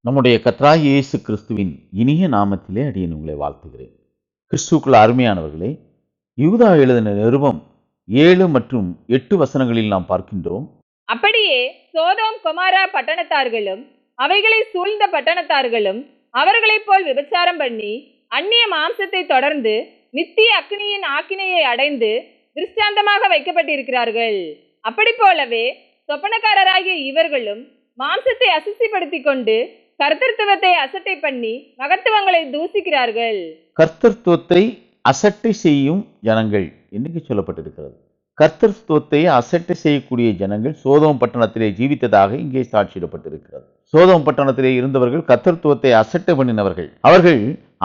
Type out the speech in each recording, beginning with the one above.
நம்முடைய கர்த்தராகிய இயேசு கிறிஸ்துவின் இனிய நாமத்திலே அடியேன் உங்களை வாழ்த்துகிறேன். கிறிஸ்துவுக்குள் அருமையானவர்களே, யூதா எழுதின நிருபம் 7 மற்றும் 8 வசனங்களில் நாம் பார்க்கின்றோம். அப்படியே சோதோம் கொமாரா பட்டணத்தார்களும் அவைகளை சூழ்ந்த பட்டணத்தார்களும் அவர்களைப் போல் விபச்சாரம் பண்ணி அந்நிய மாம்சத்தை தொடர்ந்து நித்திய அக்னியின் ஆக்கினையை அடைந்து திருஷ்டாந்தமாக வைக்கப்பட்டிருக்கிறார்கள். அப்படி போலவே சொப்பனக்காரராகிய இவர்களும் மாம்சத்தை அசுசிப்படுத்தி கொண்டு கர்த்தத்துவத்தை அசட்டை பண்ணி மகத்துவங்களை தூசிக்கிறார்கள். கர்த்தத்துவத்தை அசட்டை செய்யும் ஜனங்கள் என்று சொல்லப்பட்டிருக்கிறது. கர்த்தத்துவத்தை அசட்டை செய்யக்கூடிய ஜனங்கள் சோதோம் பட்டணத்திலே ஜீவித்ததாக இங்கே சாட்சியிடப்பட்டிருக்கிறது. சோதோம் பட்டணத்திலே இருந்தவர்கள் கர்த்தத்துவத்தை அசட்டை பண்ணினவர்கள். அவர்கள்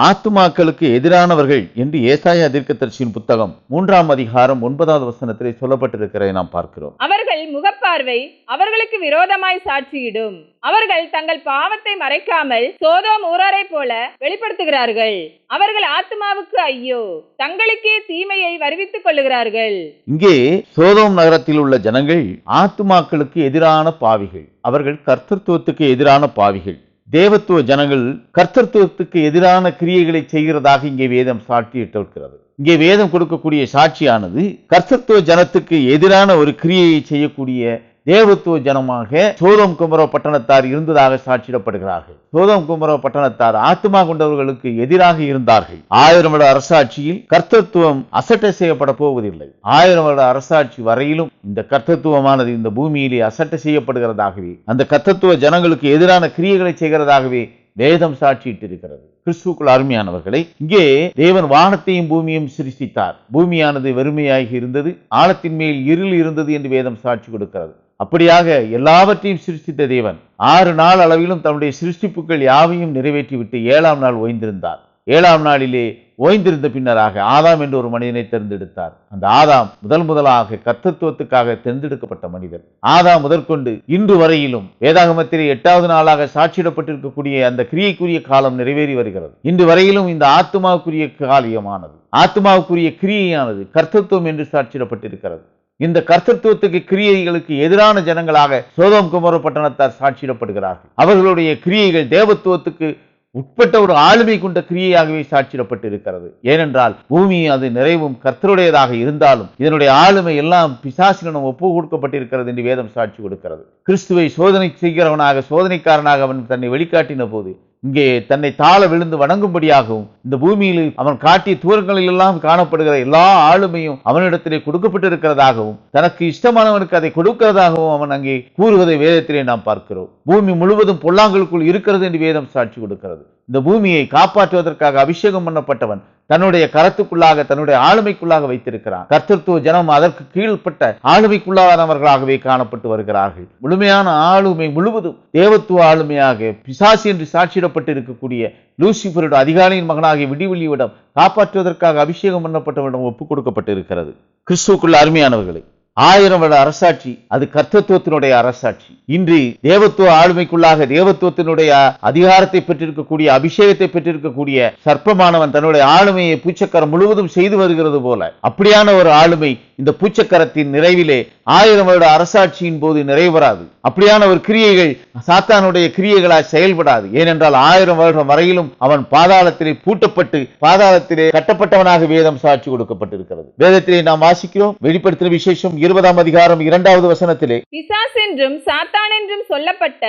ஆத்துமாக்களுக்கு எதிரானவர்கள் என்று ஏசாயா தீர்க்கதரிசியின் புத்தகம் 3ஆம் அதிகாரம் 9வது வசனத்திலே சொல்லப்பட்டிருக்கிறதை நாம் பார்க்கிறோம். அவர்கள் முகப்பார்வை அவர்களுக்கு விரோதமாய் சாட்சியிடும். அவர்கள் தங்கள் பாவத்தை மறைக்காமல் சோதோம் ஊராரை போல வெளிப்படுத்துகிறார்கள். அவர்கள் ஆத்துமாவுக்கு ஐயோ, தங்களுக்கே தீமையை வருவித்துக் கொள்ளுகிறார்கள். இங்கே சோதோம் நகரத்தில் உள்ள ஜனங்கள் ஆத்துமாக்களுக்கு எதிரான பாவிகள். அவர்கள் கர்த்தத்துவத்துக்கு எதிரான பாவிகள். தேவத்துவ ஜனங்கள் கர்த்தத்துவத்துக்கு எதிரான கிரியைகளை செய்கிறதாக இங்கே வேதம் சாட்சியிட்டிருக்கிறது. இங்கே வேதம் கொடுக்கக்கூடிய சாட்சியானது கர்த்தத்துவ ஜனத்துக்கு எதிரான ஒரு கிரியையை செய்யக்கூடிய தேவத்துவ ஜனமாக சோதோம் கொமோரா பட்டணத்தார் இருந்ததாக சாட்சியிடப்படுகிறார்கள். சோதோம் கொமோரா பட்டணத்தார் ஆத்துமா கொண்டவர்களுக்கு எதிராக இருந்தார்கள். 1000 வருட அரசாட்சியில் கர்த்தத்துவம் அசட்டை செய்யப்பட போவதில்லை. 1000 வருட அரசாட்சி வரையிலும் இந்த கர்த்தத்துவமானது இந்த பூமியிலே அசட்டை செய்யப்படுகிறதாகவே, அந்த கர்த்தத்துவ ஜனங்களுக்கு எதிரான கிரியைகளை செய்கிறதாகவே வேதம் சாட்சியிட்டிருக்கிறது. கிறிஸ்துவுக்குள் அருமையானவர்களை, இங்கே தேவன் வானத்தையும் பூமியையும் சிருஷ்டித்தார். பூமியானது வெறுமையாகி இருந்தது, ஆழத்தின் மேல் இருள் இருந்தது என்று வேதம் சாட்சி கொடுக்கிறது. அப்படியாக எல்லாவற்றையும் சிருஷ்டித்த தேவன் 6 நாள் அளவிலும் தன்னுடைய சிருஷ்டிப்புகள் யாவையும் நிறைவேற்றிவிட்டு 7ஆம் நாள் ஓய்ந்திருந்தார். 7ஆம் நாளிலே ஓய்ந்திருந்த பின்னராக ஆதாம் என்ற ஒரு மனிதனை தேர்ந்தெடுத்தார். அந்த ஆதாம் முதலாக கர்த்தத்துவத்துக்காக தேர்ந்தெடுக்கப்பட்ட மனிதர். ஆதாம் முதற்கொண்டு இன்று வரையிலும் வேதாகமத்திலே 8வது நாளாக சாட்சியிடப்பட்டிருக்கக்கூடிய அந்த கிரியைக்குரிய காலம் நிறைவேறி வருகிறது. இன்று வரையிலும் இந்த ஆத்துமாவுக்குரிய காரியமானது, ஆத்துமாவுக்குரிய கிரியையானது கர்த்தத்துவம் என்று சாட்சியிடப்பட்டிருக்கிறது. இந்த கர்த்தத்துவத்துக்கு கிரியைகளுக்கு எதிரான ஜனங்களாக சோதோம் கொமோரா பட்டணத்தார் சாட்சியிடப்படுகிறார்கள். அவர்களுடைய கிரியைகள் தேவத்துவத்துக்கு உட்பட்ட ஒரு ஆளுமை கொண்ட கிரியையாகவே சாட்சியிடப்பட்டிருக்கிறது. ஏனென்றால் பூமி அது நிறைவும் கர்த்தருடையதாக இருந்தாலும் இதனுடைய ஆளுமை எல்லாம் பிசாசினம் ஒப்பு கொடுக்கப்பட்டிருக்கிறது என்று வேதம் சாட்சி கொடுக்கிறது. கிறிஸ்துவை சோதனை செய்கிறவனாக, சோதனைக்காரனாக அவன் தன்னை வெளிக்காட்டின போது இங்கே தன்னை தாழ விழுந்து வணங்கும்படியாகவும் இந்த பூமியில் அவன் காட்டிய தூரங்களில் எல்லாம் காணப்படுகிற எல்லா ஆளுமையும் அவனிடத்திலே கொடுக்கப்பட்டிருக்கிறதாகவும் தனக்கு இஷ்டமானவனுக்கு அதை கொடுக்கிறதாகவும் அவன் அங்கே கூறுவதை வேதத்திலே நாம் பார்க்கிறோம். பூமி முழுவதும் பொல்லாங்களுக்குள் இருக்கிறது என்று வேதம் சாட்சி கொடுக்கிறது. இந்த பூமியை காப்பாற்றுவதற்காக அபிஷேகம் பண்ணப்பட்டவன் தன்னுடைய கரத்துக்குள்ளாக, தன்னுடைய ஆளுமைக்குள்ளாக வைத்திருக்கிறான். கர்த்தத்துவ ஜனம் அதற்கு கீழ்ப்பட்ட ஆளுமைக்குள்ளானவர்களாகவே காணப்பட்டு வருகிறார்கள். முழுமையான ஆளுமை முழுவதும் தேவத்துவ ஆளுமையாக பிசாசு என்று சாட்சியிடப்பட்டு இருக்கக்கூடிய லூசிபருடைய அதிகாலையின் மகனாகிய விடிவெளியிடம் காப்பாற்றுவதற்காக அபிஷேகம் பண்ணப்பட்டவரிடம் ஒப்புக் கொடுக்கப்பட்டு இருக்கிறது. கிறிஸ்துவுக்குள் அருமையானவர்களை, 1000 வருட அரசாட்சி அது கர்த்தத்துவத்தினுடைய அரசாட்சி. இன்று தேவத்துவ ஆளுமைக்குள்ளாக தேவத்துவத்தினுடைய அதிகாரத்தை பெற்றிருக்கக்கூடிய, அபிஷேகத்தை பெற்றிருக்கக்கூடிய சர்ப்பமானவன் தன்னுடைய ஆளுமையை பூச்சக்கரம் முழுவதும் செய்து வருகிறது போல, அப்படியான ஒரு ஆளுமை இந்த பூச்சக்கரத்தின் நிறைவிலே 1000 வருட அரசாட்சியின் போது நிறைவராது. அப்படியான ஒரு கிரியைகள் சாத்தானுடைய கிரியைகளாய் செயல்படாது. ஏனென்றால் 1000 வருடம் வரையிலும் அவன் பாதாளத்திலே பூட்டப்பட்டு பாதாளத்திலே கட்டப்பட்டவனாக வேதம் சாட்சி கொடுக்கப்பட்டிருக்கிறது. வேதத்திலே நாம் வாசிக்கிறோம். வெளிப்படுத்தின விசேஷம் 20ஆம் அதிகாரம் 2வது வசனத்திலே, பிசாசு என்றும் சாத்தான் என்றும் சொல்லப்பட்ட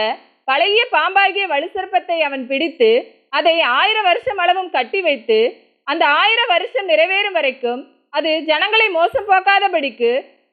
பழைய பாம்பாகிய வலுசர்ப்பத்தை அவன் பிடித்து அதை 1000 வருஷம் அளவும் கட்டி வைத்து அந்த 1000 வருஷம் நிறைவேறும் வரைக்கும் அது ஜனங்களை மோசம் போக்காதபடிக்கு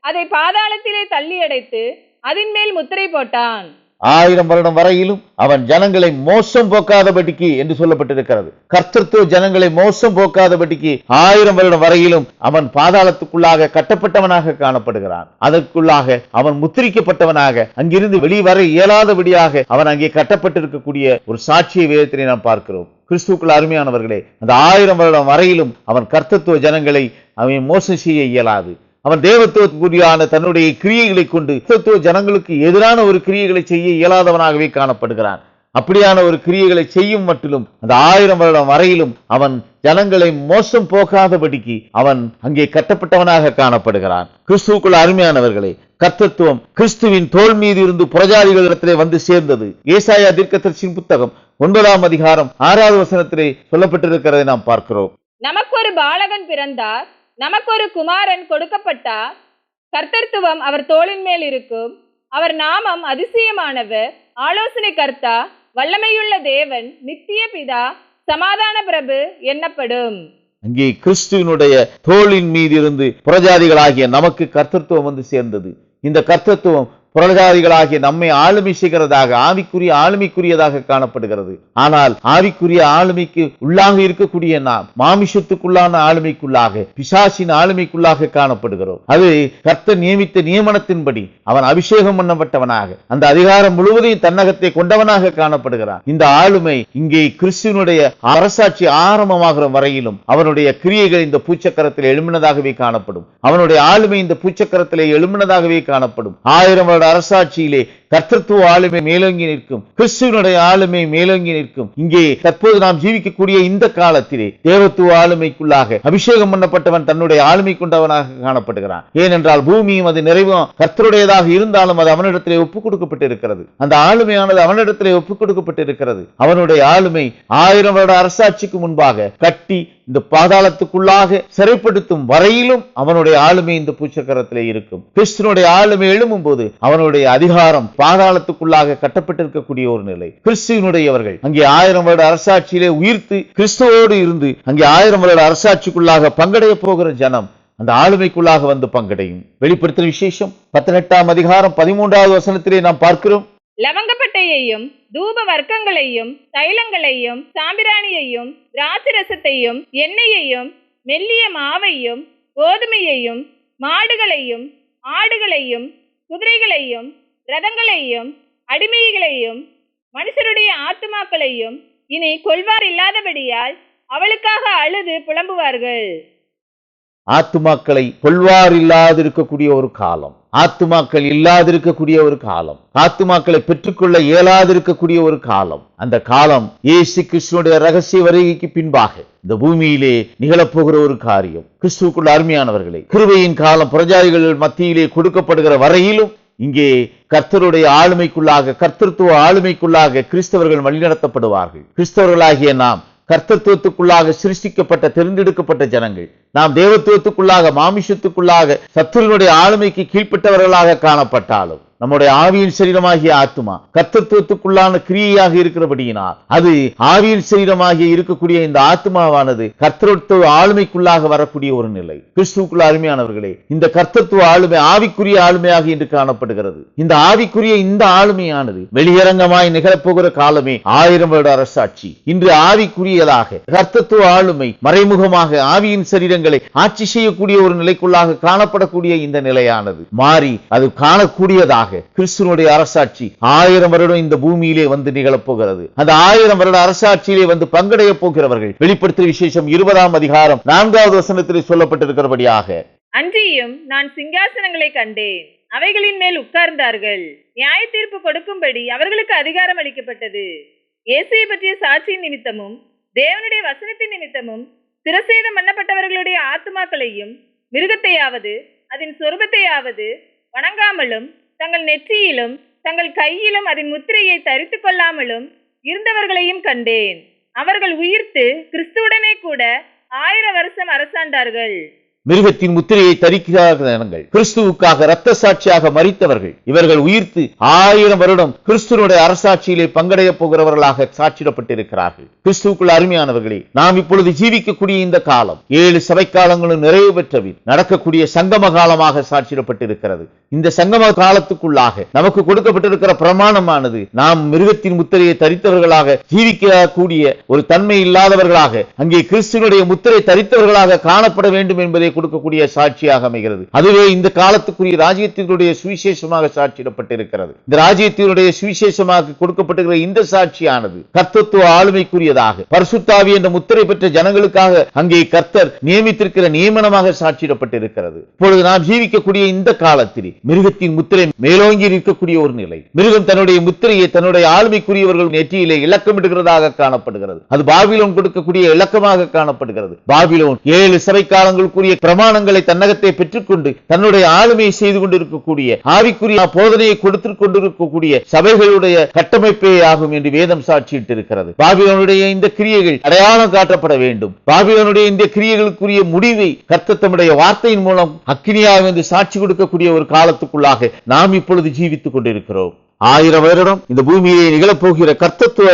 அதை பாதாளத்திலே தள்ளி அடைத்து அதன் மேல் முத்திரை போட்டான். 1000 வருடம் வரையிலும் அவன் ஜனங்களை மோசம் போக்காதபடிக்கு என்று சொல்லப்பட்டிருக்கிறது. கர்த்தத்துவ ஜனங்களை மோசம் போக்காதபடிக்கு 1000 வருடம் வரையிலும் அவன் பாதாளத்துக்குள்ளாக கட்டப்பட்டவனாக காணப்படுகிறான். அதற்குள்ளாக அவன் முத்திரிக்கப்பட்டவனாக, அங்கிருந்து வெளிவர இயலாதபடியாக அவன் அங்கே கட்டப்பட்டிருக்கக்கூடிய ஒரு சாட்சியை வேதத்திலே நாம் பார்க்கிறோம். கிறிஸ்துவுக்குள் அருமையானவர்களே, அந்த 1000 வருடம் வரையிலும் அவன் கர்த்தத்துவ ஜனங்களை அவன் மோசம் செய்ய இயலாது. அவன் தேவத்துவத்துக்குரியான தன்னுடைய கிரியைகளை கொண்டு தேவத்துவ ஜனங்களுக்கு எதிரான ஒரு கிரியைகளை செய்ய இயலாதவனாகவே காணப்படுகிறான். அப்படியான ஒரு கிரியைகளை செய்யும் மட்டிலும் அந்த 1000 வருடம் வரையிலும் அவன் ஜனங்களை மோசம் போகாதபடிக்கு அவன் அங்கே கட்டப்பட்டவனாக காணப்படுகிறான். கிறிஸ்துவுக்குள் அருமையானவர்களே, கர்த்தத்துவம் கிறிஸ்துவின் தோள் மீது இருந்து புறஜாதிகளிடத்திலே வந்து சேர்ந்தது. ஏசாயா தீர்க்கதரிசியின் புத்தகம் 9ஆம் அதிகாரம் 6வது வசனத்திலே சொல்லப்பட்டிருக்கிறதை நாம் பார்க்கிறோம். நமக்கு ஒரு பாலகன் பிறந்தார், நமக்கு ஒரு குமாரன் கொடுக்கப்பட்டார், கர்த்தத்துவம் அவர் தோளின் மேல் இருக்கும். அவர் நாமம் அதிசயமானவர், ஆலோசனை கர்த்தா, வல்லமையுள்ள தேவன், நித்திய பிதா, சமாதான பிரபு என்னப்படும். அங்கே கிறிஸ்துவினுடைய தோளின் மீது இருந்து புறஜாதிகளாகிய நமக்கு கர்த்தத்துவம் வந்து சேர்ந்தது. இந்த கர்த்தத்துவம் புறஜாதிகளாகிய நம்மை ஆளுமை செய்கிறதாக, ஆவிக்குரிய ஆளுமைக்குரியதாக காணப்படுகிறது. ஆனால் ஆவிக்குரிய ஆளுமைக்கு உள்ளாக இருக்கக்கூடிய நாம் மாமிசத்துக்குள்ளான ஆளுமைக்குள்ளாக, பிசாசின் ஆளுமைக்குள்ளாக காணப்படுகிறோம். அது கர்த்தர் நியமித்த நியமனத்தின்படி அவன் அபிஷேகம் பண்ணப்பட்டவனாக, அந்த அதிகாரம் முழுவதையும் தன்னகத்தை கொண்டவனாக காணப்படுகிறான். இந்த ஆளுமை இங்கே கிறிஸ்துவனுடைய அரசாட்சி ஆரம்பமாகிற வரையிலும் அவனுடைய கிரியைகள் இந்த பூச்சக்கரத்தில் எழும்பினதாகவே காணப்படும். அவனுடைய ஆளுமை இந்த பூச்சக்கரத்திலே எழும்பினதாகவே காணப்படும். 1000 வருட அரசாட்சியிலே கர்த்தத்துவ ஆளுமை மேலோங்கி நிற்கும், கிறிஸ்துவனுடைய ஆளுமை மேலோங்கி நிற்கும். இங்கே தற்போது நாம் ஜீவிக்கக்கூடிய இந்த காலத்திலே தேவத்துவ ஆளுமைக்குள்ளாக அபிஷேகம் பண்ணப்பட்டவன் தன்னுடைய ஆளுமை கொண்டவனாக காணப்படுகிறான். ஏனென்றால் பூமியும் அது நிறைவும் கர்த்தருடையதாக இருந்தாலும் அது அவனிடத்திலே ஒப்புக் கொடுக்கப்பட்டிருக்கிறது. அந்த ஆளுமையானது அவனிடத்திலே ஒப்புக் கொடுக்கப்பட்டிருக்கிறது. அவனுடைய ஆளுமை 1000 வருட அரசாட்சிக்கு முன்பாக கட்டி இந்த பாதாளத்துக்குள்ளாக சிறைப்படுத்தும் வரையிலும் அவனுடைய ஆளுமை இந்த பூச்சக்கரத்திலே இருக்கும். கிறிஸ்துவனுடைய ஆளுமை எழும்பும் போது அவனுடைய அதிகாரம் பாதாளத்துக்குள்ளாக கட்டப்பட்டிருக்கக்கூடிய ஒரு நிலை. கிறிஸ்துவனுடையவர்கள் அங்கே 1000 வருட அரசாட்சியிலே உயிர்த்து கிறிஸ்துவோடு இருந்து அங்கே 1000 வருட அரசாட்சிக்குள்ளாக பங்கடைய போகிற ஜனம் அந்த ஆளுமைக்குள்ளாக வந்து பங்கடையும். வெளிப்படுத்தின விசேஷம் 18ஆம் அதிகாரம் 13வது வசனத்திலே நாம் பார்க்கிறோம். லவங்கப்பட்டையையும் தூப வர்க்கங்களையும் தைலங்களையும் சாம்பிராணியையும் திராட்சரசத்தையும் எண்ணெயையும் மெல்லிய மாவையும் கோதுமையையும் மாடுகளையும் ஆடுகளையும் குதிரைகளையும் ரதங்களையும் அடிமைகளையும் மனுஷருடைய ஆத்துமாக்களையும் இனி கொள்வார் இல்லாதபடியால் அவளுக்காக அழுது புலம்புவார்கள். ஆத்துமாக்களை கொள்வார் இல்லாதிருக்கக்கூடிய ஒரு காலம், ஆத்துமாக்கள் இல்லாதிருக்கக்கூடிய ஒரு காலம், ஆத்துமாக்களை பெற்றுக்கொள்ள இயலாதிருக்கக்கூடிய ஒரு காலம். அந்த காலம் இயேசு கிறிஸ்துவினுடைய ரகசிய வருகைக்கு பின்பாக இந்த பூமியிலே நிகழப்போகிற ஒரு காரியம். கிறிஸ்துவுக்குள்ள அருமையானவர்களே, கிருபையின் காலம் புறஜாதிகள் மத்தியிலே கொடுக்கப்படுகிற வரையிலும் இங்கே கர்த்தருடைய ஆளுமைக்குள்ளாக, கர்த்தத்துவ ஆளுமைக்குள்ளாக கிறிஸ்தவர்கள் வழிநடத்தப்படுவார்கள். கிறிஸ்தவர்களாகிய நாம் கர்த்தத்துவத்துக்குள்ளாக சிருஷ்டிக்கப்பட்ட தெரிந்தெடுக்கப்பட்ட ஜனங்கள். நாம் தேவத்துவத்துக்குள்ளாக மாமிசத்துக்குள்ளாக சத்துருவினுடைய ஆளுமைக்கு கீழ்ப்பட்டவர்களாக காணப்பட்டாலும் நம்முடைய ஆவியின் சரீரமாகிய ஆத்துமா கர்த்தத்துவத்துக்குள்ளான கிரியையாக இருக்கிறபடியினால் அது ஆவியின் சரீரமாகிய இருக்கக்கூடிய இந்த ஆத்மாவானது கர்த்தத்துவ ஆளுமைக்குள்ளாக வரக்கூடிய ஒரு நிலை. கிறிஸ்துவுக்குள்ள அருமையானவர்களே, இந்த கர்த்தத்துவ ஆளுமை ஆவிக்குரிய ஆளுமையாக இன்று காணப்படுகிறது. இந்த ஆவிக்குரிய இந்த ஆளுமையானது வெளியரங்கமாய் நிகழப்போகிற காலமே 1000 வருட அரசாட்சி. இன்று ஆவிக்குரியதாக கர்த்தத்துவ ஆளுமை மறைமுகமாக ஆவியின் சரீரங்களை ஆட்சி செய்யக்கூடிய ஒரு நிலைக்குள்ளாக காணப்படக்கூடிய இந்த நிலையானது மாறி அது காணக்கூடியதாக கிறிஸ்துவனுடைய அரசாட்சி 1000 வருடம் இந்த பூமியிலே வந்து நிகழப்போகிறது. அந்த 1000 வருட அரசாட்சியிலே வந்து பங்கடைய போகிறவர்கள் வெளிப்படுத்தின விசேஷம் 20ஆம் அதிகாரம் 4வது வசனத்திலே சொல்லப்பட்டிருக்கிறபடியாக, அன்றியும் நான் சிங்காசனங்களை கண்டேன், அவைகளின் மேல் உட்கார்ந்தார்கள், நியாய தீர்ப்பு கொடுக்கும்படி அவர்களுக்கு அதிகாரம் அளிக்கப்பட்டது. இயேசுவை பற்றிய சாட்சியின் நிமித்தமும் தேவனுடைய வசனத்தின் நிமித்தமும் சிரசேதம் பண்ணப்பட்டவர்களுடைய ஆத்துமாக்களையும் மிருகத்தையாவது அதன் சொரூபத்தையாவது வணங்காமலும் தங்கள் நெற்றியிலும் தங்கள் கையிலும் அதன் முத்திரையை தரித்துக் கொள்ளாமலும் இருந்தவர்களையும் கண்டேன். அவர்கள் உயிர்த்து கிறிஸ்துவுடனே கூட 1000 வருஷம் அரசாண்டார்கள். மிருகத்தின் முத்திரையை தரிக்கிறார்கள், கிறிஸ்துவுக்காக இரத்த சாட்சியாக மரித்தவர்கள். இவர்கள் உயிர்த்து 1000 வருடம் கிறிஸ்துவனுடைய அரசாட்சியிலே பங்கடைய போகிறவர்களாக சாட்சிடப்பட்டிருக்கிறார்கள். கிறிஸ்துவுக்குள் அருமையானவர்களே, நாம் இப்பொழுது ஜீவிக்கக்கூடிய இந்த காலம் 7 சபை காலங்களும் நிறைவு பெற்றவில் நடக்கக்கூடிய சங்கம காலமாக சாட்சிடப்பட்டிருக்கிறது. இந்த சங்கம காலத்துக்குள்ளாக நமக்கு கொடுக்கப்பட்டிருக்கிற பிரமாணமானது நாம் மிருகத்தின் முத்திரையை தரித்தவர்களாக ஜீவிக்கக்கூடிய ஒரு தன்மை இல்லாதவர்களாக அங்கே கிறிஸ்துவனுடைய முத்திரை தரித்தவர்களாக காணப்பட வேண்டும் என்பதை கொடுக்கக்கூடிய சாட்சியாக அமைகிறது. அதுவே இந்த காலத்துக்குரிய ராஜ்யத்தினுடைய சுவிசேஷமாக சாட்சியிடப்பட்டிருக்கிறது. இந்த ராஜ்யத்தினுடைய சுவிசேஷமாக கொடுக்கப்பட்டிருக்கிற இந்த சாட்சியானது கர்த்தத்துவ ஆளுமைக்குரியதாக பரிசுத்தாவி என்ற முத்திரை பெற்ற ஜனங்களுக்காக அங்கே கர்த்தர் நியமித்திருக்கிற நியமனமாக சாட்சியிடப்பட்டிருக்கிறது. இப்பொழுது நாம் ஜீவிக்கக்கூடிய இந்த காலத்தில் மிருகத்தின் முத்திரை மேலோங்கி இருக்கக்கூடிய ஒரு நிலை. மிருகம் தன்னுடைய முத்திரையை தன்னுடைய ஆளுமைக்குரியவர்கள் நெற்றியிலே இலக்கமிடுகிறதாக காணப்படுகிறது. அது பாபிலோன் கொடுக்கக்கூடிய இலக்கமாக காணப்படுகிறது. பாபிலோன் 7 சபை காலங்களுக்குரிய பிரமாணங்களை தன்னகத்தை பெற்றுக்கொண்டு தன்னுடைய ஆளுமையை செய்து கொண்டிருக்கக்கூடிய ஆவிக்குரிய போதனையை கொடுத்துக் கொண்டிருக்கக்கூடிய சபைகளுடைய கட்டமைப்பே ஆகும் என்று வேதம் சாட்சியிட்டு இருக்கிறது. பாபிலோனுடைய இந்த கிரியைகள் அடையாளம் காட்டப்பட வேண்டும். பாபிலோனுடைய இந்த கிரியைகளுக்குரிய முடிவை கர்த்தர் தம்முடைய வார்த்தையின் மூலம் அக்கினியாக வந்து சாட்சி கொடுக்கக்கூடிய ஒரு காலத்துக்குள்ளாக நாம் இப்பொழுது ஜீவித்துக் கொண்டிருக்கிறோம். 1000 வருடம் இந்த பூமியிலே நிகழப்போகிற கர்த்தத்துவ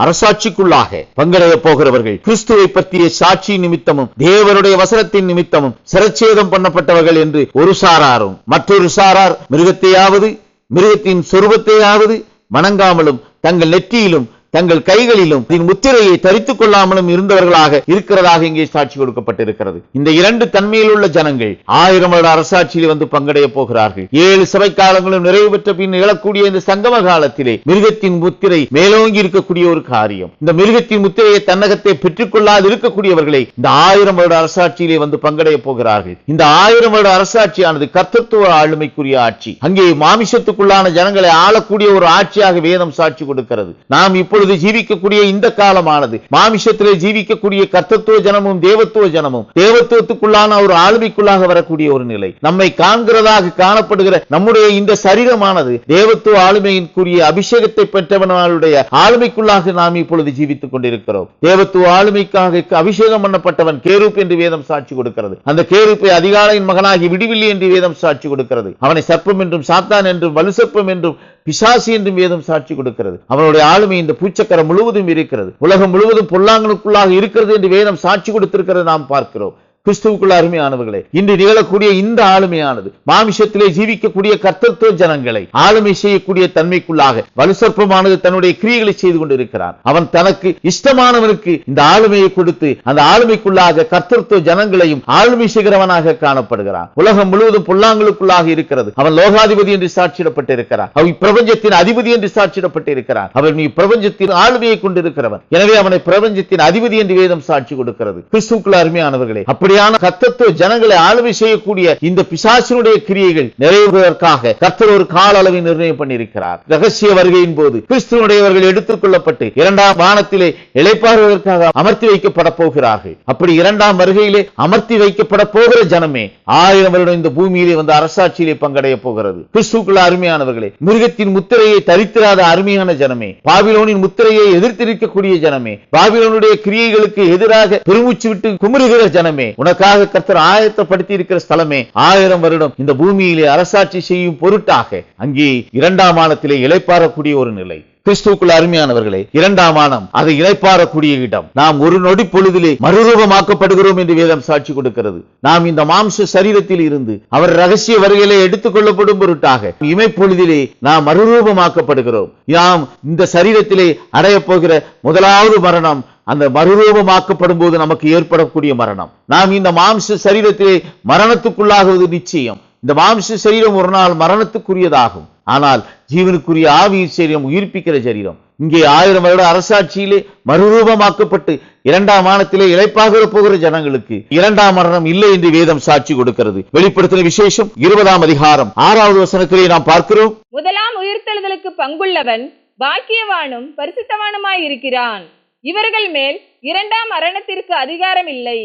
அரசாட்சிக்குள்ளாக பங்கடைய போகிறவர்கள் கிறிஸ்துவை பற்றிய சாட்சி நிமித்தமும் தேவனுடைய வசனத்தின் நிமித்தமும் சிரச்சேதம் பண்ணப்பட்டவர்கள் என்று ஒரு சாராரும், மற்றொரு சாரார் மிருகத்தையாவது மிருகத்தின் சொரூபத்தையாவது வணங்காமலும் தங்கள் நெற்றியிலும் தங்கள் கைகளிலும் முத்திரையை தரித்துக் கொள்ளாமலும் இருந்தவர்களாக இருக்கிறதாக இங்கே சாட்சி கொடுக்கப்பட்டிருக்கிறது. இந்த 2 தன்மையில் உள்ள ஜனங்கள் 1000 வருட அரசாட்சியில் வந்து பங்கடைய போகிறார்கள். 7 சபை காலங்களும் நிறைவு பெற்ற பின் நிகழக்கூடிய இந்த சங்கம காலத்திலே மிருகத்தின் முத்திரை மேலோங்கி இருக்கக்கூடிய ஒரு காரியம். இந்த மிருகத்தின் முத்திரையை தன்னகத்தை பெற்றுக் கொள்ளாது இருக்கக்கூடியவர்களை இந்த 1000 வருட அரசாட்சியிலே வந்து பங்கடைய போகிறார்கள். இந்த 1000 வருட அரசாட்சியானது கர்த்தத்துவ ஆளுமைக்குரிய ஆட்சி. அங்கே மாமிசத்துக்குள்ளான ஜனங்களை ஆளக்கூடிய ஒரு ஆட்சியாக வேதம் சாட்சி கொடுக்கிறது. நாம் இப்பொழுது ஜீவிக்கக்கூடிய இந்த காலமானது மாமிசத்திலே ஜீவிக்கக்கூடிய கர்த்தத்துவ ஜனமும் தேவத்துவ ஜனமும் தேவத்துவத்துக்குள்ளான ஒரு ஆளுமைக்குள்ளாக வரக்கூடிய ஒரு நிலை. நம்மை காண்கிறதாக காணப்படுகிற நம்முடைய இந்த சரீரமானது தேவத்துவ ஆளுமையின்குரிய அபிஷேகத்தை பெற்றவனுடைய ஆளுமைக்குள்ளாக நாம் இப்பொழுது ஜீவித்துக் கொண்டிருக்கிறோம். தேவத்துவ ஆளுமைக்காக அபிஷேகம் பண்ணப்பட்டவன் கேருப் என்று வேதம் சாட்சி கொடுக்கிறது. அந்த கேருப்பை அதிகாலையின் மகனாகி விடிவில்லி என்று வேதம் சாட்சி கொடுக்கிறது. அவனை சர்ப்பம் என்றும் சாத்தான் என்றும் வலுசர்ப்பம் என்றும் பிசாசு என்றும் வேதம் சாட்சி கொடுக்கிறது. அவனுடைய ஆளுமை இந்த பூச்சக்கரம் முழுவதும் இருக்கிறது. உலகம் முழுவதும் பொல்லாங்கனுக்குள்ளாக இருக்கிறது என்று வேதம் சாட்சி கொடுத்திருக்கிறது நாம் பார்க்கிறோம். கிறிஸ்துவுக்குள்ள அருமையானவர்களே, இன்று நிகழக்கூடிய இந்த ஆளுமையானது மாமிசத்திலே ஜீவிக்கக்கூடிய கர்த்தத்துவ ஜனங்களை ஆளுமை செய்யக்கூடிய தன்மைக்குள்ளாக வலுசற்பமானது தன்னுடைய கிரியைகளை செய்து கொண்டிருக்கிறான். அவன் தனக்கு இஷ்டமானவனுக்கு இந்த ஆளுமையை கொடுத்து அந்த ஆளுமைக்குள்ளாக கர்த்தத்துவ ஜனங்களையும் ஆளுமை செய்கிறவனாக காணப்படுகிறான். உலகம் முழுவதும் பொல்லாங்களுக்குள்ளாக இருக்கிறது. அவன் லோகாதிபதி என்று சாட்சியிடப்பட்டிருக்கிறான். அவன் பிரபஞ்சத்தின் அதிபதி என்று சாட்சியிடப்பட்டிருக்கிறான். அவன் பிரபஞ்சத்தின் ஆளுமையை கொண்டிருக்கிறவன். எனவே அவனை பிரபஞ்சத்தின் அதிபதி என்று வேதம் சாட்சி கொடுக்கிறது. கிறிஸ்துவுக்குள்ள அருமையானவர்களே, அப்படியான கர்த்தத்துவ ஜனங்களை ஆளுமை செய்யக்கூடிய இந்த பிசாசினுடைய கிரியைகள் நிறைவேறுவதற்காக கர்த்தர் ஒரு கால அளவை நிர்ணயம் பண்ணியிருக்கிறார். ரகசிய வருகையின் போது கிறிஸ்துவனுடையவர்கள் எடுத்துக் கொள்ளப்பட்டு 2ஆம் வானத்திலே இளைப்பாறுவதற்காக அமர்த்தி வைக்கப்பட போகிறார்கள். அப்படி 2ஆம் வருகையிலே அமர்த்தி வைக்கப்பட போகிற ஜனமே 1000 வருடம் இந்த பூமியிலே வந்து அரசாட்சியிலே பங்கடைய போகிறது. கிறிஸ்துவுக்குள்ள அருமையானவர்களே, மிருகத்தின் முத்திரையை தரித்திராத அருமையான ஜனமே, பாபிலோனின் முத்திரையை எதிர்த்திருக்கக்கூடிய ஜனமே, பாபிலோனுடைய கிரியைகளுக்கு எதிராக பெருமூச்சு விட்டு குமுறுகிற ஜனமே, உனக்காக கர்த்தர் ஆயத்தப்படுத்தி இருக்கிற ஸ்தலமே, 1000 வருடம் இந்த பூமியிலே அரசாட்சி செய்யும் பொருட்டாக அங்கே 2ஆம் வானத்திலே இளைப்பாறக்கூடிய ஒரு நிலை. கிறிஸ்துவுக்குள்ள அருமையானவர்களே, 2ஆம் வானம் அதை இளைப்பாறக்கூடிய இடம். நாம் ஒரு நொடி பொழுதிலே மறுரூபமாக்கப்படுகிறோம் என்று வேதம் சாட்சி கொடுக்கிறது. நாம் இந்த மாம்ச சரீரத்தில் இருந்து அவர் ரகசிய வருகையிலே எடுத்துக் கொள்ளப்படும் பொருட்டாக இமைப்பொழுதிலே நாம் மறுரூபமாக்கப்படுகிறோம். நாம் இந்த சரீரத்திலே அடைய போகிற முதலாவது மரணம் அந்த மறுரூபமாக்கப்படும் போது நமக்கு ஏற்படக்கூடிய மரணம். நாம் இந்த மாம்ச சரீரத்திலே மரணத்துக்குள்ளாகுவது நிச்சயம். இந்த மாம்ச சரீரம் ஒரு நாள் மரணத்துக்குரியதாகும். ஆனால் ஜீவனுக்குரிய ஆவி சரீரம் உயிர்ப்பிக்கிற சரீரம் இங்கே 1000 வருட அரசாட்சியிலே மறுரூபமாக்கப்பட்டு 2ஆம் வானத்திலே இளைப்பாக போகிற ஜனங்களுக்கு 2ஆம் மரணம் இல்லை என்று வேதம் சாட்சி கொடுக்கிறது. வெளிப்படுத்தின விசேஷம் 20ஆம் அதிகாரம் 6வது வசனத்திலே நாம் பார்க்கிறோம். முதலாம் உயிர்த்தெழுதலுக்கு பங்குள்ளவன் பாக்கியவானும் பரிசுத்தவானுமாய் இருக்கிறான். இவர்கள் மேல் 2ஆம் மரணத்திற்கு அதிகாரம் இல்லை.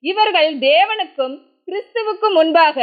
இவர்கள் தேவனுக்கும் கிறிஸ்துவுக்கும் முன்பாக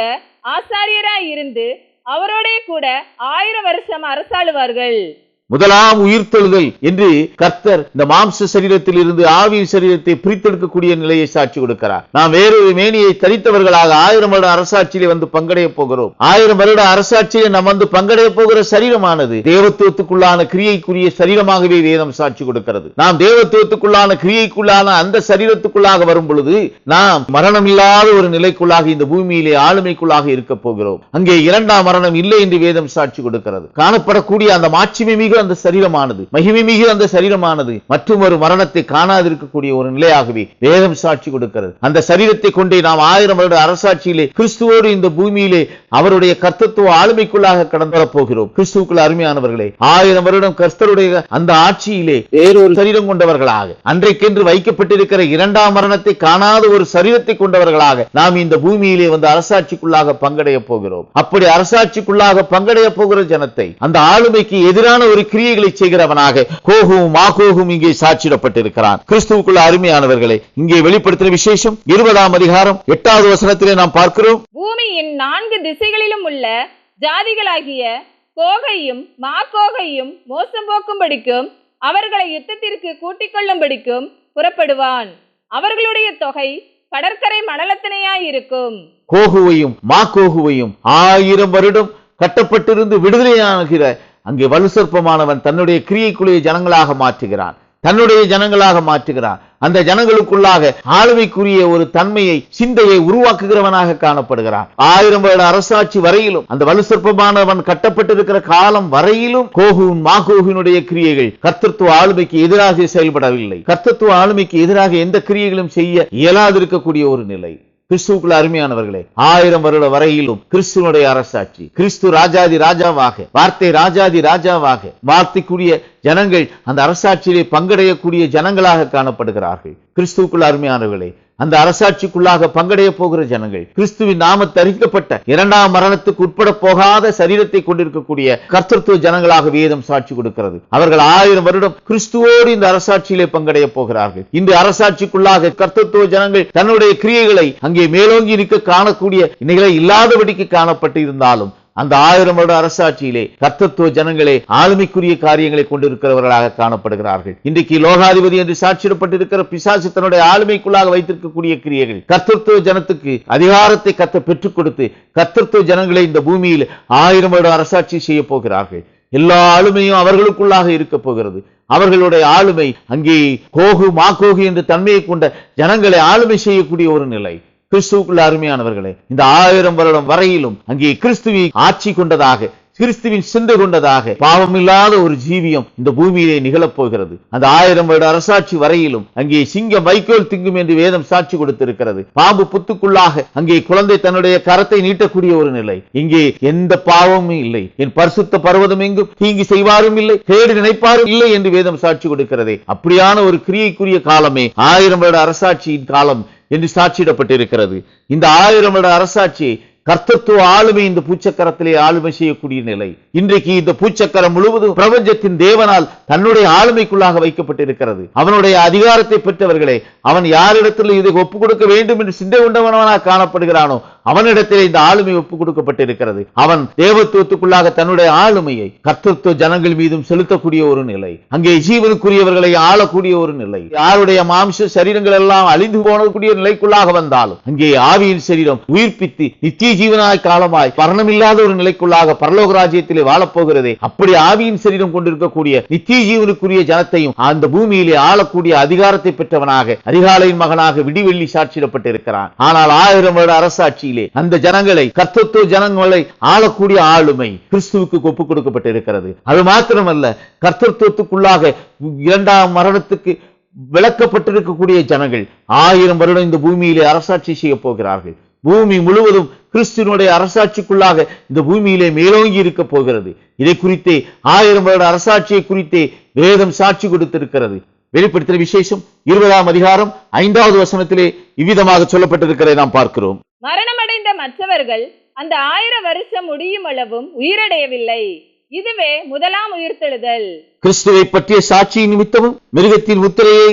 ஆசாரியராய் இருந்து அவரோடே கூட 1000 வருஷம் அரசாளுவார்கள். முதலாம் உயிர்த்தெழுதல் என்று கர்த்தர் இந்த மாம்ச சரீரத்தில் இருந்து ஆவி சரீரத்தை பிரித்தெடுக்கக்கூடிய நிலையை சாட்சி கொடுக்கிறார். நாம் வேறொரு மேனியை தரித்தவர்களாக 1000 வருட அரசாட்சியிலே வந்து பங்கடைய போகிறோம். 1000 வருட அரசாட்சியிலே நாம் வந்து பங்கடைய போகிற சரீரமானது தேவத்துவத்துக்குள்ளான கிரியைக்குரிய சரீரமாகவே வேதம் சாட்சி கொடுக்கிறது. நாம் தேவத்துவத்துக்குள்ளான கிரியைக்குள்ளான அந்த சரீரத்துக்குள்ளாக வரும் பொழுது நாம் மரணம் இல்லாத ஒரு நிலைக்குள்ளாக இந்த பூமியிலே ஆளுமைக்குள்ளாக இருக்க போகிறோம். அங்கே 2ஆம் மரணம் இல்லை என்று வேதம் சாட்சி கொடுக்கிறது. காணப்படக்கூடிய அந்த மாட்சிமை மிக அந்த சரீரமானது, மகிமை மிகு அந்த சரீரமானது மற்றும் ஒரு மரணத்தை காணாதிருக்கக்கூடிய ஒரு நிலையாகவே வேதம் சாட்சி கொடுக்கிறது. அந்த சரீரத்தை கொண்டே நாம் 1000 வருட அரசாட்சியிலே கிறிஸ்துவோடு இந்த பூமியிலே அவருடைய கர்த்தத்துவ ஆளுமைக்குள்ளாக கடந்து வரப் போகிறோம். கிறிஸ்துவுக்குள்ள அருமையானவர்களே, 1000 வருடம் கர்த்தருடைய அந்த ஆட்சியிலே வேறொரு சரீரம் கொண்டவர்களாக, அன்றைக்கென்று வைக்கப்பட்டிருக்கிற 2ஆம் மரணத்தை காணாத ஒரு சரீரத்தை கொண்டவர்களாக நாம் இந்த பூமியிலே வந்து அரசாட்சிக்குள்ளாக பங்கடைய போகிறோம். அப்படி அரசாட்சிக்குள்ளாக பங்கடைய போகிற ஜனத்தை அந்த ஆளுமைக்கு எதிரான ஒரு கிரியைகளை செய்கிறவனாக கோகும் மாகோகும் இங்கே சாட்சியிடப்பட்டிருக்கிறான். கிறிஸ்துவுக்குள்ள அருமையானவர்களை, இங்கே வெளிப்படுத்தின விசேஷம் 20ஆம் அதிகாரம் 8வது வசனத்திலே நாம் பார்க்கிறோம். பூமியின் 4 திசைகளிலும் உள்ள ஜாதிகளாகிய கோகையும் மாகோகையும் மோசம் போக்கும்படிக்கும் அவர்களை யுத்தத்திற்கு கூட்டிக் கொள்ளும்படிக்கும் புறப்படுவான். அவர்களுடைய தொகை கடற்கரை மணலத்தனையாயிருக்கும். கோகுவையும் மாகோகுவையும் 1000 வருடம் கட்டப்பட்டிருந்து விடுதலையாகிற அங்கே வலுசற்பமானவன் தன்னுடைய கிரியைக்குரிய ஜனங்களாக மாற்றுகிறான். அந்த ஜனங்களுக்குள்ளாக ஆளுமைக்குரிய ஒரு தன்மையை, சிந்தையை உருவாக்குகிறவனாக காணப்படுகிறான். 1000 வருட அரசாட்சி வரையிலும், அந்த வலுசற்பமானவன் கட்டப்பட்டிருக்கிற காலம் வரையிலும் கோகுவின் மாகோகினுடைய கிரியைகள் கர்த்தத்துவ ஆளுமைக்கு எதிராக செயல்படவில்லை. கர்த்தத்துவ ஆளுமைக்கு எதிராக எந்த கிரியைகளும் செய்ய இயலாதிருக்கக்கூடிய ஒரு நிலை. கிறிஸ்துவுக்குள்ள அருமையானவர்களே, 1000 வருட வரையிலும் கிறிஸ்துவனுடைய அரசாட்சி, கிறிஸ்து ராஜாதி ராஜாவாக, வார்த்தை ராஜாதி ராஜாவாக, வார்த்தைக்குரிய ஜனங்கள் அந்த அரசாட்சியிலே பங்கடையக்கூடிய ஜனங்களாக காணப்படுகிறார்கள். கிறிஸ்துவுக்குள்ள அருமையானவர்களே, அந்த அரசாட்சிக்குள்ளாக பங்கடைய போகிற ஜனங்கள் கிறிஸ்துவின் நாமத்தரிக்கப்பட்ட 2ஆம் மரணத்துக்கு உட்பட போகாத சரீரத்தை கொண்டிருக்கக்கூடிய கர்த்தத்துவ ஜனங்களாக வேதம் சாட்சி கொடுக்கிறது. அவர்கள் 1000 வருடம் கிறிஸ்துவோடு இந்த அரசாட்சியிலே பங்கடைய போகிறார்கள். இந்த அரசாட்சிக்குள்ளாக கர்த்தத்துவ ஜனங்கள் தன்னுடைய கிரியைகளை அங்கே மேலோங்கி நிற்க காணக்கூடிய நிலை இல்லாதபடிக்கு காணப்பட்டு இருந்தாலும் அந்த 1000 வருட அரசாட்சியிலே கர்த்தத்துவ ஜனங்களே ஆளுமைக்குரிய காரியங்களை கொண்டிருக்கிறவர்களாக காணப்படுகிறார்கள். இன்றைக்கு லோகாதிபதி என்று சாட்சியிடப்பட்டிருக்கிற பிசாசு தன்னுடைய ஆளுமைக்குள்ளாக வைத்திருக்கக்கூடிய கிரியைகள் கர்த்தத்துவ ஜனத்துக்கு அதிகாரத்தை கர்த்தர் பெற்றுக் கொடுத்து கர்த்தத்துவ ஜனங்களை இந்த பூமியில் 1000 வருட அரசாட்சி செய்ய போகிறார்கள். எல்லா ஆளுமையும் அவர்களுக்குள்ளாக இருக்க போகிறது. அவர்களுடைய ஆளுமை அங்கே கோகு மாகோகு என்ற தன்மையை கொண்ட ஜனங்களை ஆளுமை செய்யக்கூடிய ஒரு நிலை. கிறிஸ்துவுக்குள்ள அருமையானவர்களே, இந்த 1000 வருடம் வரையிலும் அங்கே கிறிஸ்துவை ஆட்சி கொண்டதாக, கிறிஸ்துவின் சிந்தை கொண்டதாக பாவமில்லாத ஒரு ஜீவியம் இந்த பூமியிலே நிகழப் போகிறது. அந்த 1000 வருட அரசாட்சி வரையிலும் அங்கே சிங்கம் வைக்கோல் திங்கும் என்று வேதம் சாட்சி கொடுத்திருக்கிறது. பாம்பு புத்துக்குள்ளாக அங்கே குழந்தை தன்னுடைய கரத்தை நீட்டக்கூடிய ஒரு நிலை. இங்கே எந்த பாவமும் இல்லை, என் பரிசுத்த பர்வதம் எங்கும் தீங்கு செய்வாரும் இல்லை, தேடி நினைப்பாரும் இல்லை என்று வேதம் சாட்சி கொடுக்கிறதே. அப்படியான ஒரு கிரியைக்குரிய காலமே 1000 வருட அரசாட்சியின் காலம் என்று சாட்சியிடப்பட்டிருக்கிறது. இந்த 1000 வருட அரசாட்சி கர்த்தத்துவ ஆளுமை இந்த பூச்சக்கரத்திலே ஆளுமை செய்யக்கூடிய நிலை. இன்றைக்கு இந்த பூச்சக்கரம் முழுவதும் பிரபஞ்சத்தின் தேவனால் தன்னுடைய ஆளுமைக்குள்ளாக வைக்கப்பட்டிருக்கிறது. அவனுடைய அதிகாரத்தை பெற்றவர்களே, அவன் யாரிடத்தில் இதை ஒப்புக் கொடுக்க வேண்டும் என்று சிந்தை கொண்டவனாக காணப்படுகிறானோ அவனிடத்திலே இந்த ஆளுமை ஒப்புக் கொடுக்கப்பட்டிருக்கிறது. அவன் தேவத்துவத்துக்குள்ளாக தன்னுடைய ஆளுமையை கர்த்தத்துவ ஜனங்கள் மீதும் செலுத்தக்கூடிய ஒரு நிலை, அங்கே ஜீவனுக்குரியவர்களை ஆளக்கூடிய ஒரு நிலை. யாருடைய மாம்ச சரீரங்கள் எல்லாம் அழிந்து போனக்கூடிய நிலைக்குள்ளாக வந்தாலும் அங்கே ஆவியின் சரீரம் உயிர்ப்பித்து நித்திய ஜீவனாய் காலமாய் மரணமில்லாத ஒரு நிலைக்குள்ளாக பரலோக ராஜ்யத்திலே வாழப்போகிறதே. அப்படி ஆவியின் சரீரம் கொண்டிருக்கக்கூடிய நித்திய ஜீவனுக்குரிய ஜனத்தையும் அந்த பூமியிலே ஆளக்கூடிய அதிகாரத்தை பெற்றவனாக அதிகாலையின் மகனாக விடிவெள்ளி சாட்சியிடப்பட்டிருக்கிறான். ஆனால் 1000 வருட அரசாட்சியிலே அந்த ஜனங்களை கர்த்தத்துவ ஜனங்களை ஆளக்கூடிய ஆளுமை கிறிஸ்துவுக்கு ஒப்புக் கொடுக்கப்பட்டிருக்கிறது. அது மாத்திரமல்ல, கர்த்தத்துவத்துக்குள்ளாக 2ஆம் மரணத்துக்கு விளக்கப்பட்டிருக்கக்கூடிய ஜனங்கள் 1000 வருடம் இந்த பூமியிலே அரசாட்சி செய்ய போகிறார்கள். பூமி முழுவதும் கிறிஸ்துவனுடைய அரசாட்சிக்குள்ளாக இந்த பூமியிலே மேலோங்கி இருக்க போகிறது. இதை குறித்தே 1000 வருட அரசாட்சியை குறித்தே வேதம் சாட்சி கொடுத்திருக்கிறது. வெளிப்படுத்தின விசேஷம் 20ஆம் அதிகாரம் 5வது வசனத்திலே இவ்விதமாக சொல்லப்பட்டிருக்கிறதை நாம் பார்க்கிறோம். மரணமடைந்த மற்றவர்கள் அந்த 1000 வருஷம் முடியும் அளவும் உயிரடையவில்லை. இதுவே முதலாம் உயிர்த்தெழுதல். கிறிஸ்துவை பற்றிய சாட்சி நிமித்தமும் மிருகத்தின் முத்திரையை